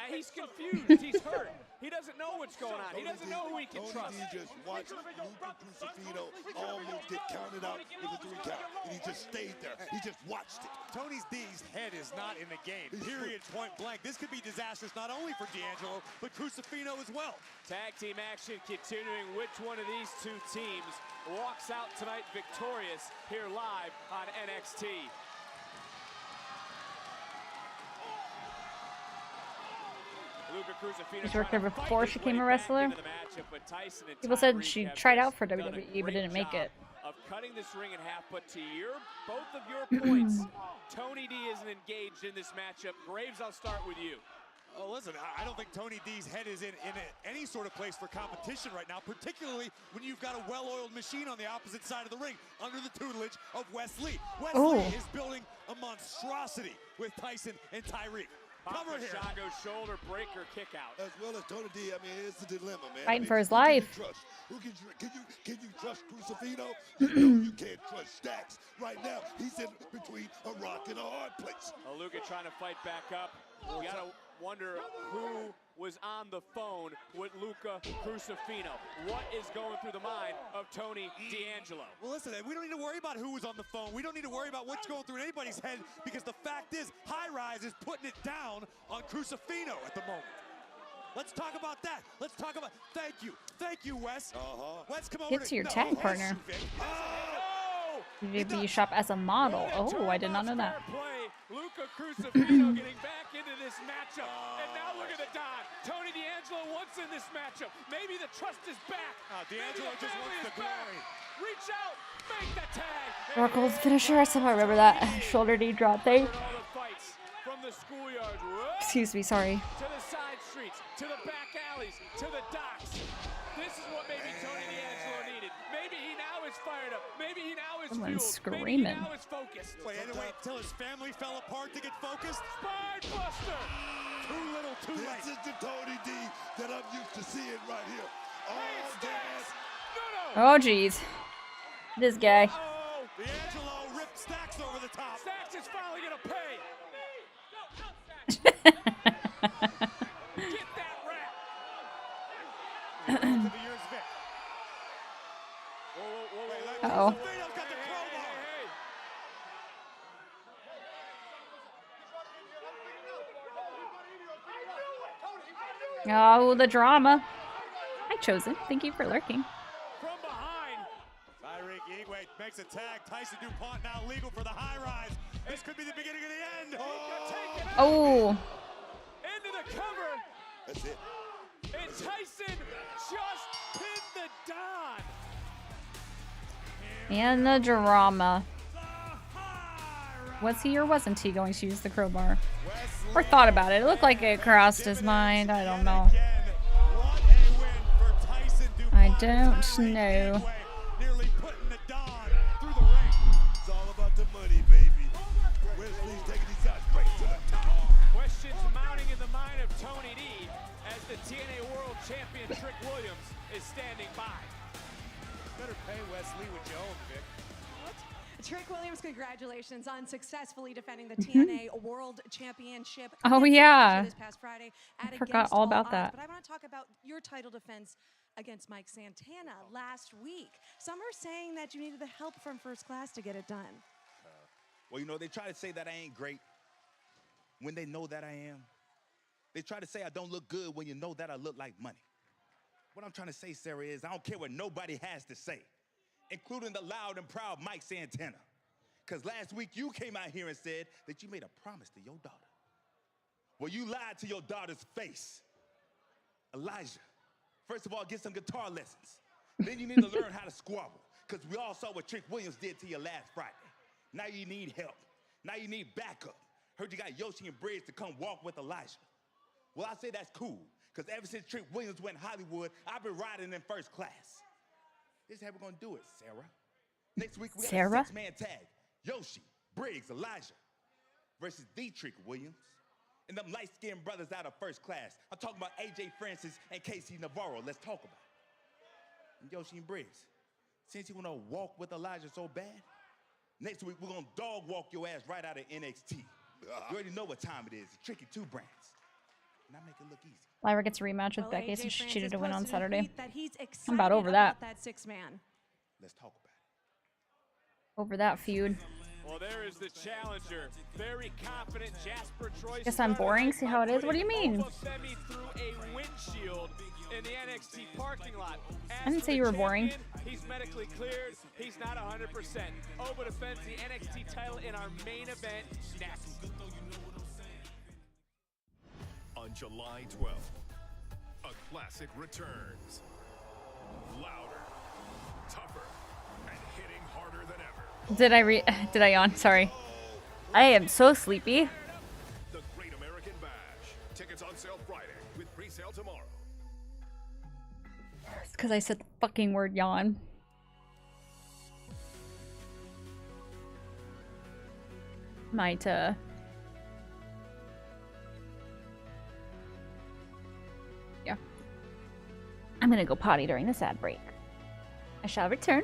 He's confused. He's hurt. He doesn't know what's going on. He doesn't know who he can trust. Tony D just watched Luca Crucifino almost get counted out with a 3 count, and he just stayed there. He just watched it. Tony D's head is not in the game, period, point blank. This could be disastrous not only for D'Angelo, but Crucifino as well. Tag team action continuing. Which one of these two teams walks out tonight victorious here live on NXT? She's worked there before she became a wrestler. People said she tried out for WWE but didn't make it. Of cutting this ring in half, but to both of your points, Tony D isn't engaged in this matchup. Graves, I'll start with you. Oh, listen, I don't think Tony D's head is in any sort of place for competition right now, particularly when you've got a well-oiled machine on the opposite side of the ring under the tutelage of Wes Lee. Wes Lee is building a monstrosity with Tyson and Tyreek. Cover here. Shot goes shoulder breaker kick out. As well as Tony D, I mean, it's a dilemma, man. Fighting for his life. Can you trust Crucifino? You know you can't trust Stacks. Right now, he's in between a rock and a hard place. Luca trying to fight back up. You gotta wonder who was on the phone with Luca Crucifino. What is going through the mind of Tony D'Angelo? Well, listen, we don't need to worry about who was on the phone. We don't need to worry about what's going through anybody's head, because the fact is, High Rise is putting it down on Crucifino at the moment. Let's talk about that. Let's talk about. Thank you, Wes. Wes, come over. Get to your tag partner. WWE shop as a model. Oh, I did not know that. Luca Crucifino getting back into this matchup. And now look at the Don. Tony D'Angelo wants in this matchup. Maybe the trust is back. D'Angelo just wants the glory. Reach out, make the tag. Oracle's finisher. I somehow remember that shoulder knee drop thing. From the schoolyard. Excuse me, sorry. To the side streets, to the back alleys, to the docks. This is what maybe Tony D'Angelo needed. Maybe he now is fired up. Maybe he now is Someone's fueled. screaming. Maybe he now is focused. Wait, had to wait until his family fell apart to get focused? Spine buster. Too little, too late. This is the Tony D that I'm used to seeing right here. All gas. Oh, jeez. This guy. D'Angelo ripped Stacks over the top. Stacks is finally gonna pay. Get that rap. Uh-oh. Oh, the drama. Hi, Chosen. Thank you for lurking. From behind. Tyreek Eatway makes a tag. Tyson DuPont now legal for the High Rise. This could be the beginning of the end. Oh. Into the cover. That's it. And Tyson just pinned the Don. And the drama. Was he or wasn't he going to use the crowbar? Or thought about it. It looked like it crossed his mind. I don't know. I don't know. Nearly putting the Don through the ring. It's all about the money, baby. Wesley's taking these guys straight to the top. Questions mounting in the mind of Tony D as the TNA World Champion Trick Williams is standing by. Better pay Wesley with your own, Vic. Trick Williams, congratulations on successfully defending the TNA World Championship. Oh, yeah. This past Friday I forgot all about that. But I want to talk about your title defense against Mike Santana last week. Some are saying that you needed the help from First Class to get it done. Well, you know, they try to say that I ain't great when they know that I am. They try to say I don't look good when you know that I look like money. What I'm trying to say, Sarah, is I don't care what nobody has to say, including the loud and proud Mike Santana. Because last week you came out here and said that you made a promise to your daughter. Well, you lied to your daughter's face. Elijah, first of all, get some guitar lessons. Then you need to learn how to squabble, because we all saw what Trick Williams did to you last Friday. Now you need help. Now you need backup. Heard you got Yoshi and Briggs to come walk with Elijah. Well, I say that's cool, because ever since Trick Williams went Hollywood, I've been riding in first class. This is how we're going to do it, Sarah. Next week, we got a six-man tag. Yoshi, Briggs, Elijah versus the Trick Williams. And them light-skinned brothers out of first class. I'm talking about AJ Francis and Casey Navarro. Let's talk about it. And Yoshi and Briggs, since you want to walk with Elijah so bad, next week we're going to dog walk your ass right out of NXT. You already know what time it is. The Tricky 2 brands. And I make it look easy. Lyra gets a rematch with Becky since she cheated to win on Saturday. That he's I'm about over that. that six-man. Let's talk about it. Over that feud. Well, there is the challenger. Very confident Jasper Troy. Guess I'm boring. See how it is? What do you mean? Femi through a windshield in the NXT parking lot. I didn't say you were boring. He's medically cleared. He's not 100%. Oba defends the NXT title in our main event next. On July 12th, a classic returns. Louder, tougher, and hitting harder than ever. Did I yawn? Sorry. I am so sleepy. The Great American Bash. Tickets on sale Friday with pre-sale tomorrow. It's because I said the fucking word yawn. Might, yeah. I'm gonna go potty during this ad break. I shall return.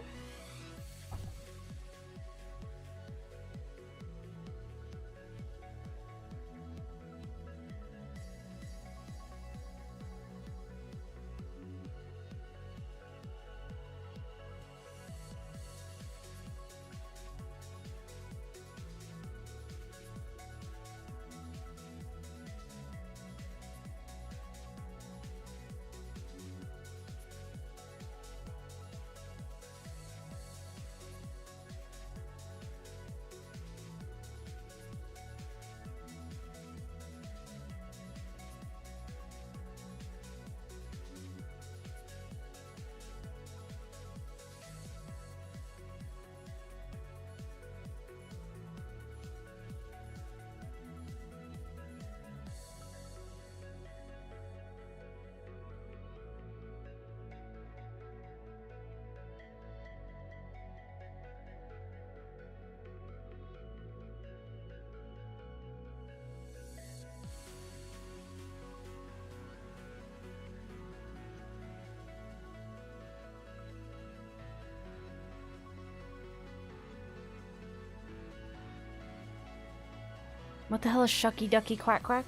What the hell is Shucky Ducky Quack Quack?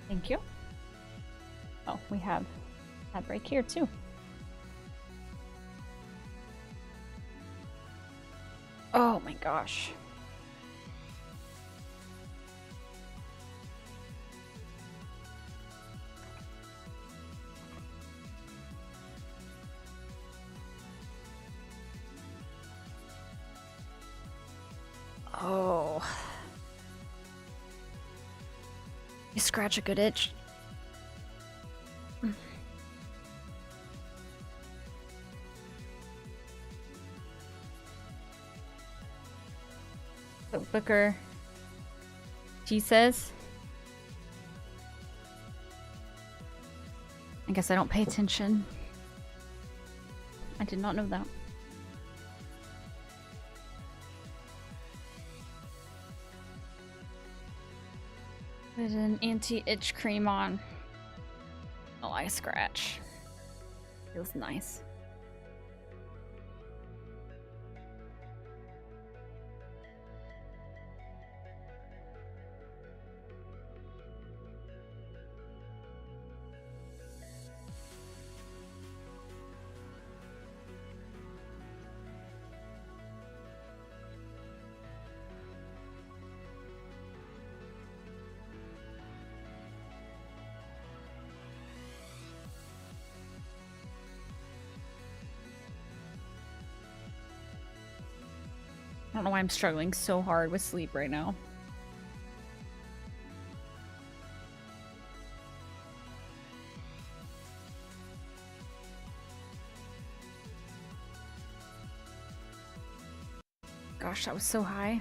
Thank you. Oh, we have that break here too. Oh my gosh. Oh. You scratch a good itch. So Booker, she says. I guess I don't pay attention. I did not know that. Put an anti-itch cream on. Oh, I scratch. Feels nice. I don't know why I'm struggling so hard with sleep right now. gosh, that was so high.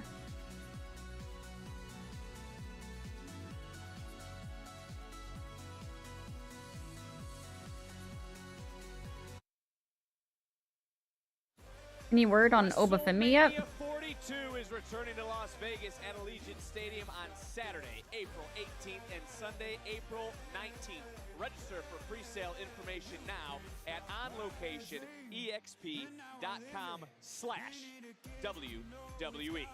Any word on Obafemi yet? 42 is returning to Las Vegas at Allegiant Stadium on Saturday, April 18th and Sunday, April 19th. Register for pre-sale information now at onlocation.exp.com/WWE.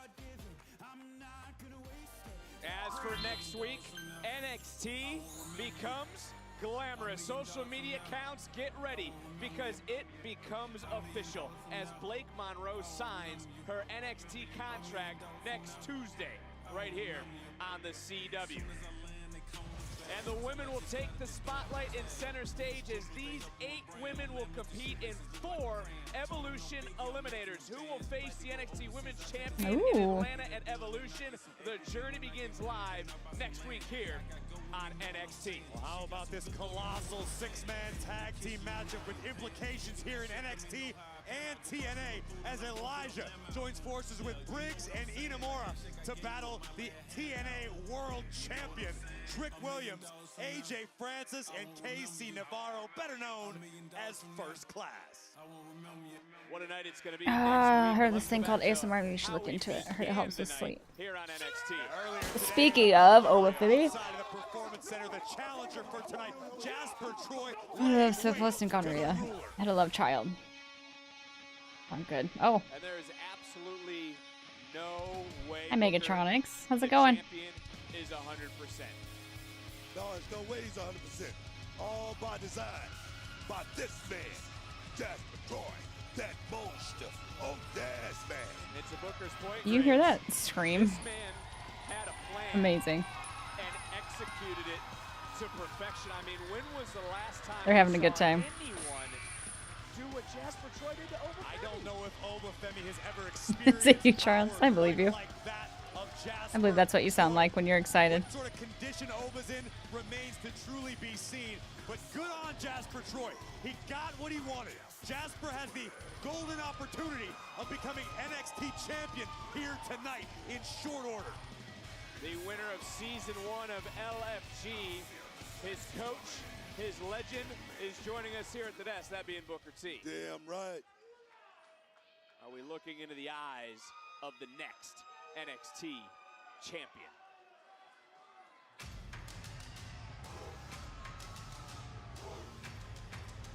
As for next week, NXT becomes glamorous. Social media accounts, get ready because it becomes official as Blake Monroe signs her NXT contract next Tuesday right here on the CW. And the women will take the spotlight in center stage as these 8 women will compete in 4 Evolution Eliminators. Who will face the NXT Women's Champion in Atlanta at Evolution? The journey begins live next week here on NXT. Well, how about this colossal 6-man tag team matchup with implications here in NXT and TNA as Elijah joins forces with Briggs and Inamura to battle the TNA World Champion Trick Williams, AJ Francis, and KC Navarro, better known as First Class. What a night it's going to be. I heard this thing called ASMR. Maybe you should look into it. I heard it helps with sleep. Speaking of Obafemi, I love syphilis and gonorrhea. I had a love child. I'm good. Oh. And there is absolutely no way. Hi, Megatronics. How's it going? Is 100%. No, there's no way he's 100%. All by design. By this man, Jasper Troy, that monster. Oh, yes, man. It's a Booker's point. You hear that scream? This man had a plan. Amazing. And executed it to perfection. I mean, when was the last time They're having a good time. anyone do what Jasper Troy did to Obafemi? I don't know if Obafemi has ever Is experienced it you, Charles? I believe you. like that of Jasper. I believe that's what you sound like when you're excited. What sort of condition Oba's in remains to truly be seen. But good on Jasper Troy. He got what he wanted. Jasper has the golden opportunity of becoming NXT champion here tonight in short order. The winner of season 1 of LFG, his coach, his legend, is joining us here at the desk, that being Booker T. Damn right. Are we looking into the eyes of the next NXT champion?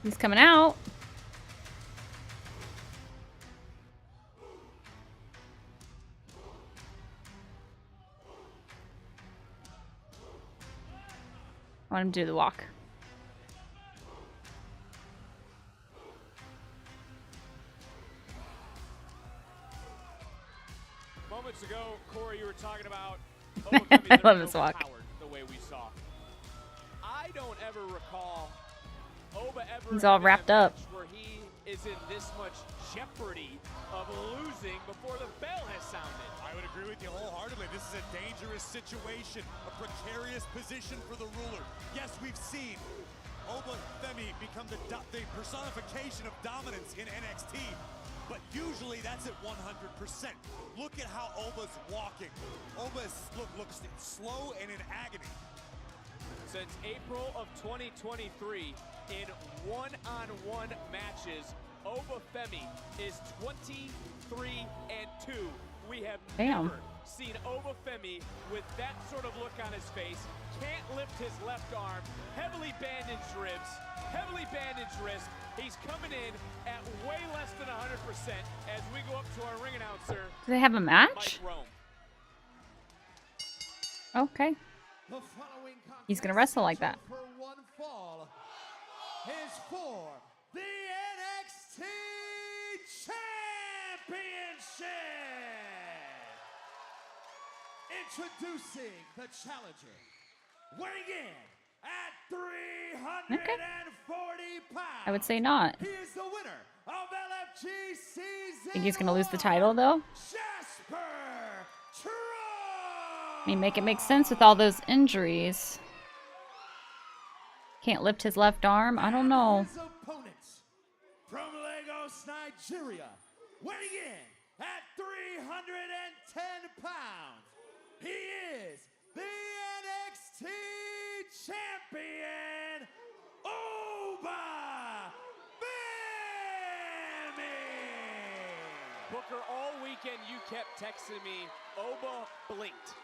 He's coming out. I want him to do the walk. Moments ago, Corey, you were talking about I love this walk. the way we saw. I don't ever recall Oba ever He's all in a wrapped up. match where he is in this much jeopardy of losing before the bell has sounded. I would agree with you wholeheartedly. This is a dangerous situation, a precarious position for the ruler. Yes, we've seen Obafemi become the personification of dominance in NXT, but usually that's at 100%. Look at how Oba's walking. Oba looks slow and in agony. Since April of 2023, in one-on-one matches, Obafemi is 23-2. We have never seen Obafemi with that sort of look on his face. Can't lift his left arm. Heavily bandaged ribs. Heavily bandaged wrist. He's coming in at way less than 100% as we go up to our ring announcer. Do they have a match? Mike Rome. Okay. He's gonna wrestle like that. For one fall is for the NXT Championship. Introducing the challenger, weighing in at 340 pounds. I would say not. He is the winner of LFG season. Think he's gonna lose the title though? Jasper Troy. I mean, make it make sense with all those injuries. Can't lift his left arm. I don't know. His opponents from Lagos, Nigeria, weighing in at 310 pounds, he is the NXT champion, Oba Femi! Booker, all weekend you kept texting me, Oba blinked.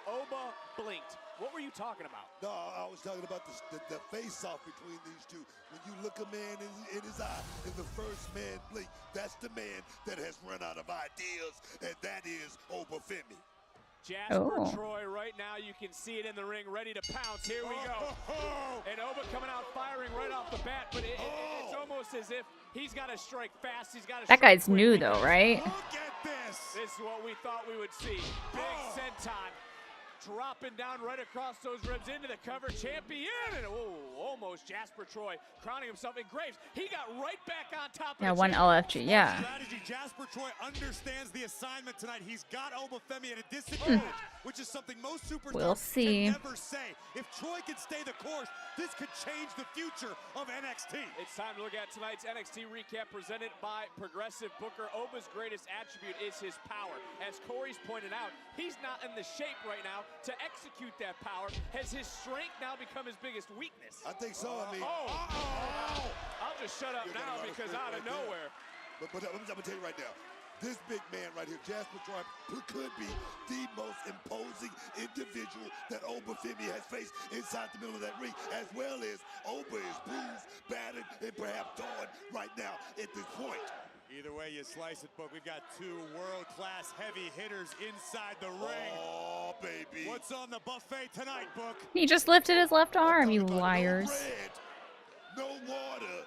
Oba blinked. What were you talking about? No, I was talking about the face-off between these two. When you look a man in his eye, and the first man blink, that's the man that has run out of ideas, and that is Oba Femi. Jasper Troy right now, you can see it in the ring, ready to pounce. Here we go. And Oba coming out firing right off the bat, but it's almost as if he's got to strike fast. He's got to. That guy's new though, right? Look at this. This is what we thought we would see. Big senton. Dropping down right across those ribs into the cover. Champion. And almost Jasper Troy crowning himself in Graves. He got right back on top of Yeah, one LFG, yeah. Strategy. Jasper Troy understands the assignment tonight. He's got Oba Femi at a disadvantage, which is something most superstars can never say. If Troy can stay the course, this could change the future of NXT. It's time to look at tonight's NXT recap presented by Progressive. Booker. Oba's greatest attribute is his power. As Corey's pointed out, he's not in the shape right now to execute that power. Has his strength now become his biggest weakness? I think so. I mean, I'll just shut up now because out of nowhere. But I'm gonna tell you right now, this big man right here, Jasper Troy, could be the most imposing individual that Oba Femi has faced inside the middle of that ring, as well as Oba is bruised, battered, and perhaps torn right now at this point. Either way you slice it, but we've got two world-class heavy hitters inside the ring. Oh, baby. What's on the buffet tonight, Book? He just lifted his left arm, you liars. No water,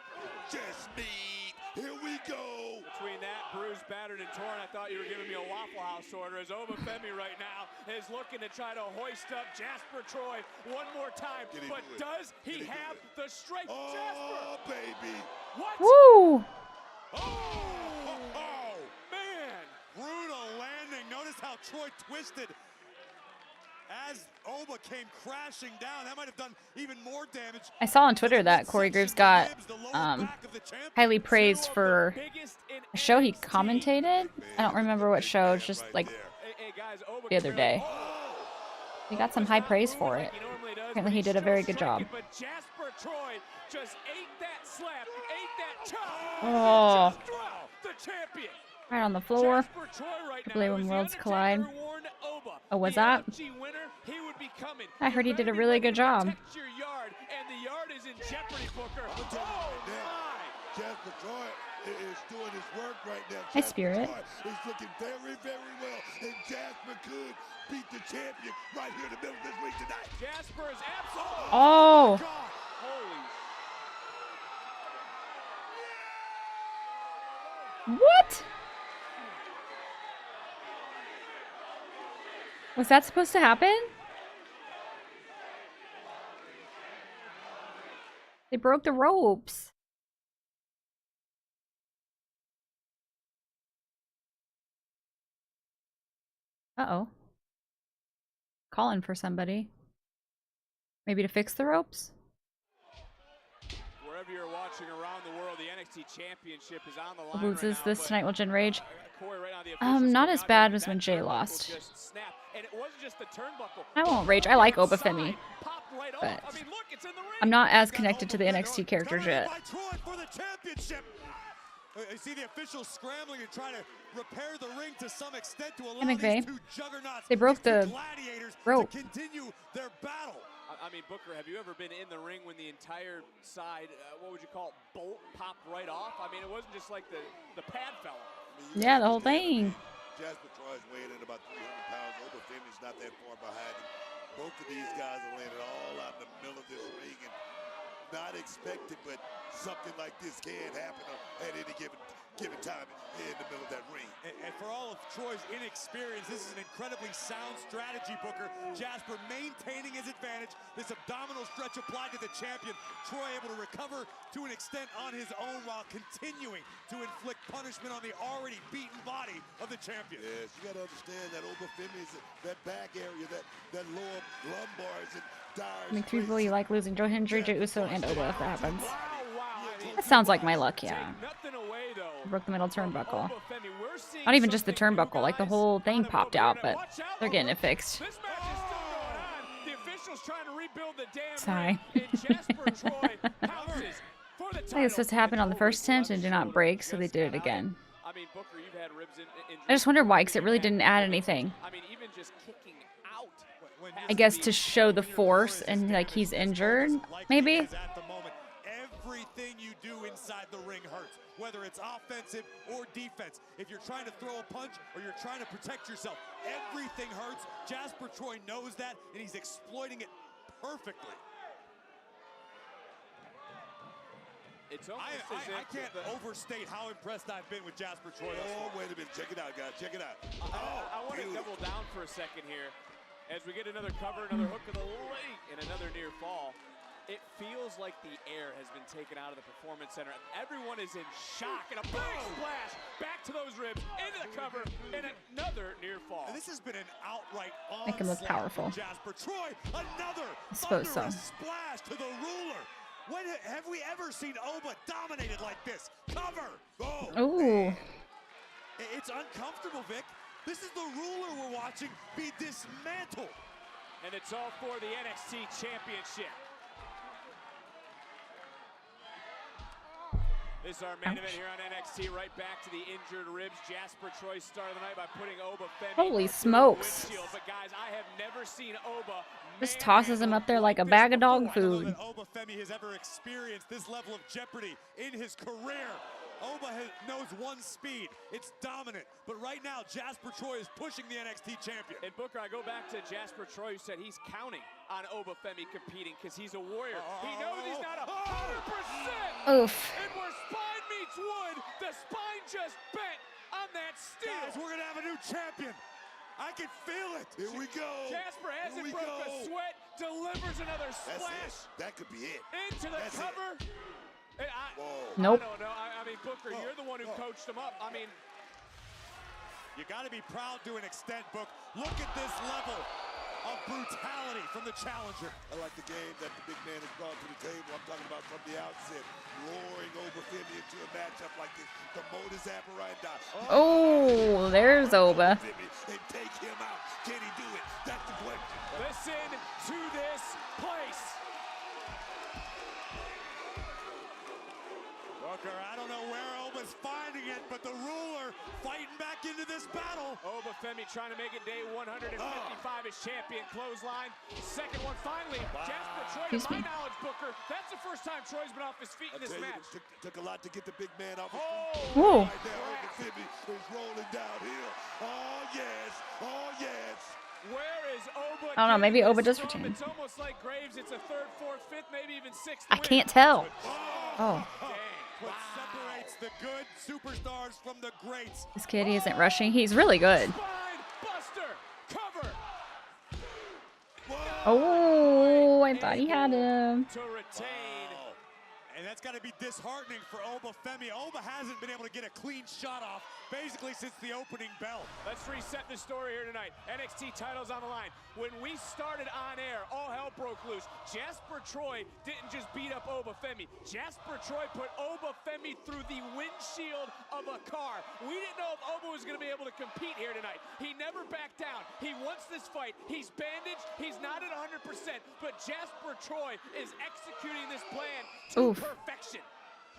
just meat. Here we go. Between that, bruised, battered, and torn, I thought you were giving me a Waffle House order. As Oba Femi right now is looking to try to hoist up Jasper Troy one more time. But does he have the strength? Oh, Jasper! baby. What? Woo! Oh, man. Brutal landing. Notice how Troy twisted as Oba came crashing down. That might have done even more damage. I saw on Twitter that Corey Graves got highly praised for a show he commentated. I don't remember what show, just like the other day. He got some high praise for it. Apparently he did a very good job. But Jasper Troy just ate that slap, ate that chop. Oh. The champion. Right on the floor. I believe when worlds collide. Oh, was that? I heard he did a really good job. Your yard, and the yard is in jeopardy, Booker. Oh, my. Jasper Troy is doing his work right now. Hi, Spirit. He's looking very, very well, and Jasper could beat the champion right here in the middle of this ring tonight. Jasper is absolutely. Oh. Holy. What? Was that supposed to happen? They broke the ropes. Uh-oh. Calling for somebody. Maybe to fix the ropes? Wherever you're watching around the world, the NXT Championship is on the line. Who loses this tonight will gen rage. Right not as bad as when Jay lost. I won't rage. I like Oba Femi. But I'm not as connected to the NXT characters yet. You see the officials scrambling to try to repair the ring to some extent to allow McVay. these two juggernauts, They broke the gladiators, rope. to continue their battle. I mean, Booker, have you ever been in the ring when the entire side, what would you call it, bolt popped right off? I mean, it wasn't just like the pad fell off. Yeah, the whole thing. Jasper Troy's weighing in about 300 pounds. Oba Femi's not that far behind him. Both of these guys are laying it all out in the middle of this ring, and not expected, but something like this can happen at any given time in the middle of that ring. And for all of Troy's inexperience, this is an incredibly sound strategy, Booker. Jasper maintaining his advantage. This abdominal stretch applied to the champion. Troy able to recover to an extent on his own while continuing to inflict punishment on the already beaten body of the champion. Yes, you got to understand that Oba Femi's that back area, that lower lumbars and I mean, three people you like losing: Joe Hendry, Jey Uso, and Oba if that happens. That sounds like my luck, yeah. Broke the middle turnbuckle. Oba Femi, Not even just the turnbuckle, like the whole thing popped out, but they're getting it fixed. This match is still going on. The officials trying to rebuild the damn Sorry. ring, and Jasper Troy pounces for the I think title. it's supposed to happen on the first attempt and did not break, so they did it again. I mean, Booker, you've had ribs I just wonder why, because it really didn't add anything. I mean, even just kicking out. I guess to show the force and like he's injured, maybe? Everything you do inside the ring hurts, whether it's offensive or defense. If you're trying to throw a punch or you're trying to protect yourself, everything hurts. Jasper Troy knows that, and he's exploiting it perfectly. It's almost I can't overstate how impressed I've been with Jasper Troy. Oh, wait a minute. Check it out, guys. Check it out. I want to double down for a second here as we get another cover, another hook of the late, and another near fall. It feels like the air has been taken out of the Performance Center. Everyone is in shock, and a big splash back to those ribs, into the cover, and another near fall. And this has been an outright Make him look powerful. Jasper Troy, another I suppose so. splash to the ruler. When have we ever seen Oba dominated like this? Cover! Oh! Ooh. It's uncomfortable, Vic. This is the ruler we're watching be dismantled. And it's all for the NXT Championship. This is our main event here on NXT. Right back to the injured ribs. Jasper Troy started the night by putting Oba Femi. Holy smokes. But guys, I have never seen Oba Just tosses him up there like a bag of dog food. Oba Femi has ever experienced this level of jeopardy in his career. Oba knows one speed. It's dominant. But right now, Jasper Troy is pushing the NXT champion. And Booker, I go back to Jasper Troy, who said he's counting on Oba Femi competing because he's a warrior. He knows he's not 100%. Oof. And where spine meets wood, the spine just bent on that steel. Guys, we're going to have a new champion. I can feel it. Here we go. Jasper hasn't broke a sweat, delivers another splash. That could be it. Into the cover. Nope. I don't know. I mean, Booker, you're the one who coached him up. I mean, you got to be proud to an extent, Book. Look at this level of brutality from the challenger. I like the game that the big man has brought to the table. I'm talking about from the outset. Roaring Oba Femi into a matchup like this. The modus operandi. Oh, there's Oba. And take him out. Can he do it? That's the question. Listen to this place. Booker, I don't know where Oba's finding it, but the ruler fighting back into this battle. Oba Femi trying to make it day 155 as champion. Clothesline. Second one finally. Jasper Troy, to my knowledge, Booker, that's the first time Troy's been off his feet in this match. Took a lot to get the big man off his feet. Whoa. Right there, Oba Femi is rolling downhill. Oh, yes. Oh, yes. Where is Oba? I don't know, maybe Oba does retain. It's almost like Graves. It's a third, fourth, fifth, maybe even sixth. I can't tell. Oh. What separates the good superstars from the greats. This kid, he isn't rushing. He's really good. Buster, cover. Oh, I thought he had him. To retain. And that's got to be disheartening for Oba Femi. Oba hasn't been able to get a clean shot off basically since the opening bell. Let's reset the story here tonight. NXT titles on the line. When we started on air, all hell broke loose. Jasper Troy didn't just beat up Oba Femi. Jasper Troy put Oba Femi through the windshield of a car. We didn't know if Oba was going to be able to compete here tonight. He never backed down. He wants this fight. He's bandaged. He's not at 100%, but Jasper Troy is executing this plan to perfection.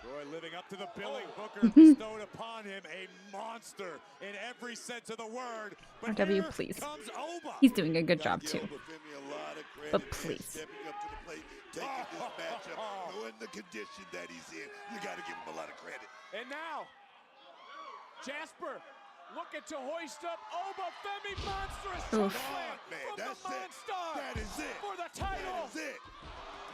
Troy living up to the billing. Booker bestowed upon him a monster in every sense of the word. But RW, please. Comes Oba. He's doing a good job too. But please. Stepping up to the plate, taking this matchup, knowing the condition that he's in. You got to give him a lot of credit. And now, Jasper looking to hoist up Oba Femi monstrous choke slam from the Monstar. That is it. For the title. That is it.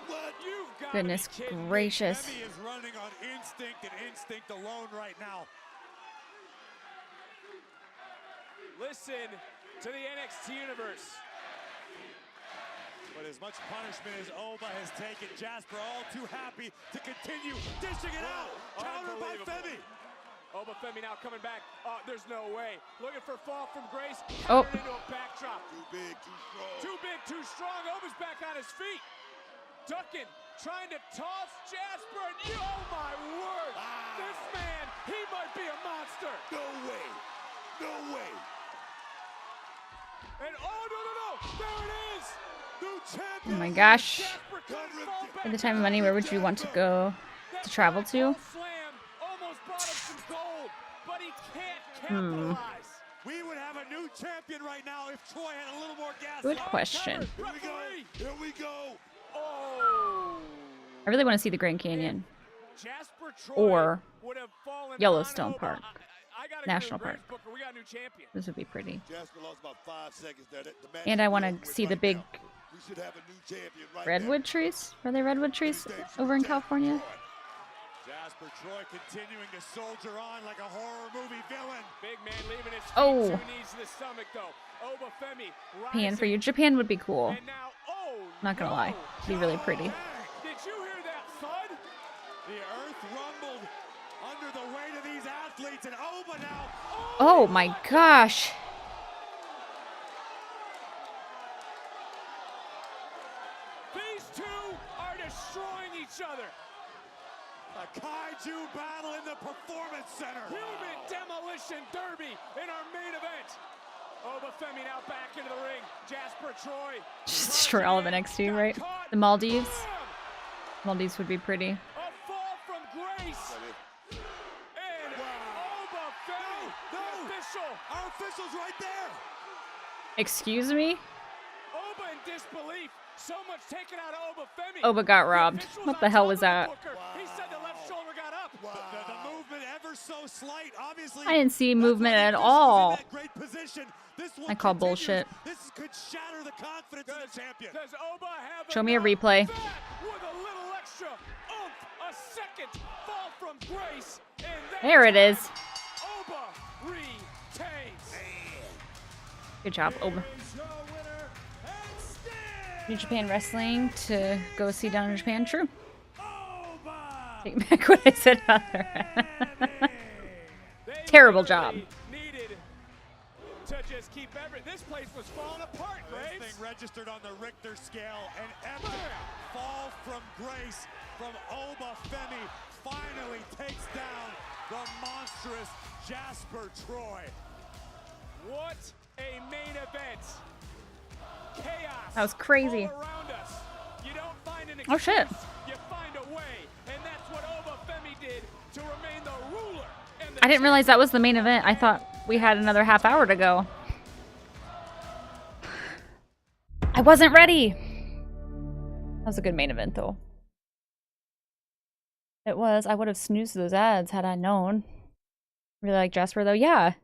What? You've got Goodness gracious. Femi is running on instinct and instinct alone right now. Listen to the NXT universe. But as much punishment as Oba has taken, Jasper all too happy to continue dishing it out. Countered by Femi. Oba Femi now coming back. There's no way. Looking for fall from grace. Oh. Into a backdrop. Too big, too strong. Too big, too strong. Oba's back on his feet. Ducking, trying to toss Jasper. And oh my word. This man, he might be a monster. No way. Oh my gosh. At the time of money, where would you want to go to travel to? Hmm. We would have a new champion right now if Troy had a little more gas. Good question. Here we go. Here we go. I really want to see the Grand Canyon. Or Yellowstone Park. National Park. This would be pretty. Jasper lost about 5 seconds there. And I want to see the big redwood trees. Are they redwood trees over in California? Jasper Troy continuing to soldier on like a horror movie villain. Big man leaving his Oh. 2 knees to the stomach though. Obafemi Japan for you. Japan would be cool. and now Not gonna lie. It'd be really pretty. Did you hear that thud? The earth rumbled under the weight of these athletes, and Oba now. Oh my gosh. These two are destroying each other. A kaiju battle in the Performance Center. Human demolition derby in our main event. Obafemi now back into the ring. Jasper Troy. Just destroy all of NXT, right? The Maldives. Maldives would be pretty. A fall from grace. And Obafemi, the official. Our official's right there. Excuse me? Oba in disbelief. So much taken out of Obafemi. Oba got robbed. What the hell was that? He said the left shoulder got up. The movement ever so slight. Obviously, I didn't see movement at all. great position. This one I call continues. bullshit. This could shatter the confidence of the champion. Does Oba have Show me a replay. with a little extra oomph, a second fall from grace, and There it is. Oba retains. Good job, Oba. New Japan Wrestling to go see down in Japan. True. Take back what I said about her. Terrible job. Needed to just keep this place was falling apart, Graves. This thing registered on the Richter scale, an epic fall from grace from Obafemi finally takes down the monstrous Jasper Troy. What a main event. Chaos. That was crazy. all around us. You don't find an Oh shit. you find a way, and that's what Obafemi did to remain the ruler. And I didn't realize that was the main event. I thought we had another half hour to go. I wasn't ready. That was a good main event though. It was. I would have snoozed those ads had I known. Really like Jasper though. Yeah.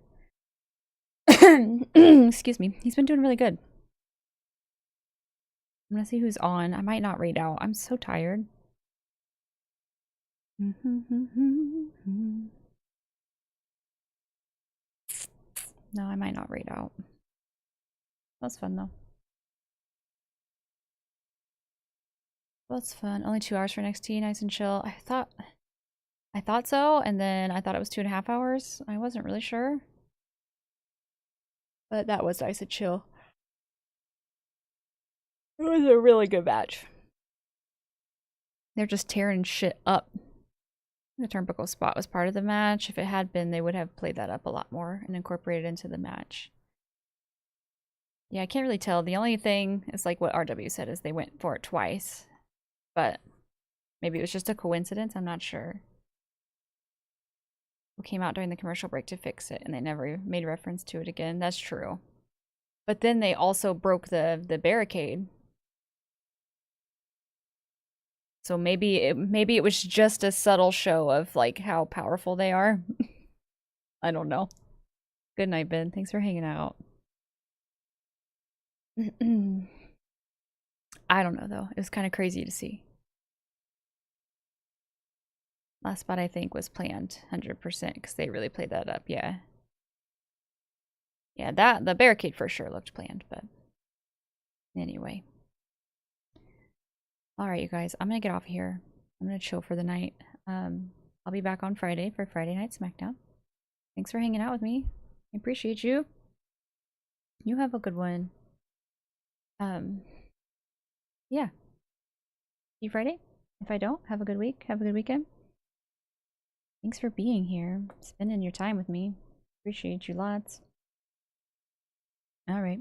Excuse me. He's been doing really good. I'm gonna see who's on. I might not read out. I'm so tired. No, I might not read out. That's fun though. That's fun. Only 2 hours for NXT, nice and chill. I thought so, and then I thought it was 2.5 hours. I wasn't really sure. But that was nice and chill. It was a really good match. They're just tearing shit up. The turnbuckle spot was part of the match. If it had been, they would have played that up a lot more and incorporated it into the match. Yeah, I can't really tell. The only thing is like what RW said is they went for it twice. But maybe it was just a coincidence. I'm not sure. We came out during the commercial break to fix it, and they never made reference to it again. That's true. But then they also broke the barricade. So maybe it was just a subtle show of like how powerful they are. I don't know. Good night, Ben. Thanks for hanging out. I don't know though. It was kind of crazy to see. Last spot I think was planned 100% because they really played that up. Yeah. Yeah, the barricade for sure looked planned, but anyway. All right, you guys, I'm going to get off here. I'm going to chill for the night. I'll be back on Friday for Friday Night SmackDown. Thanks for hanging out with me. I appreciate you. You have a good one. Yeah. See you Friday. If I don't, have a good week. Have a good weekend. Thanks for being here, spending your time with me. Appreciate you lots. All right.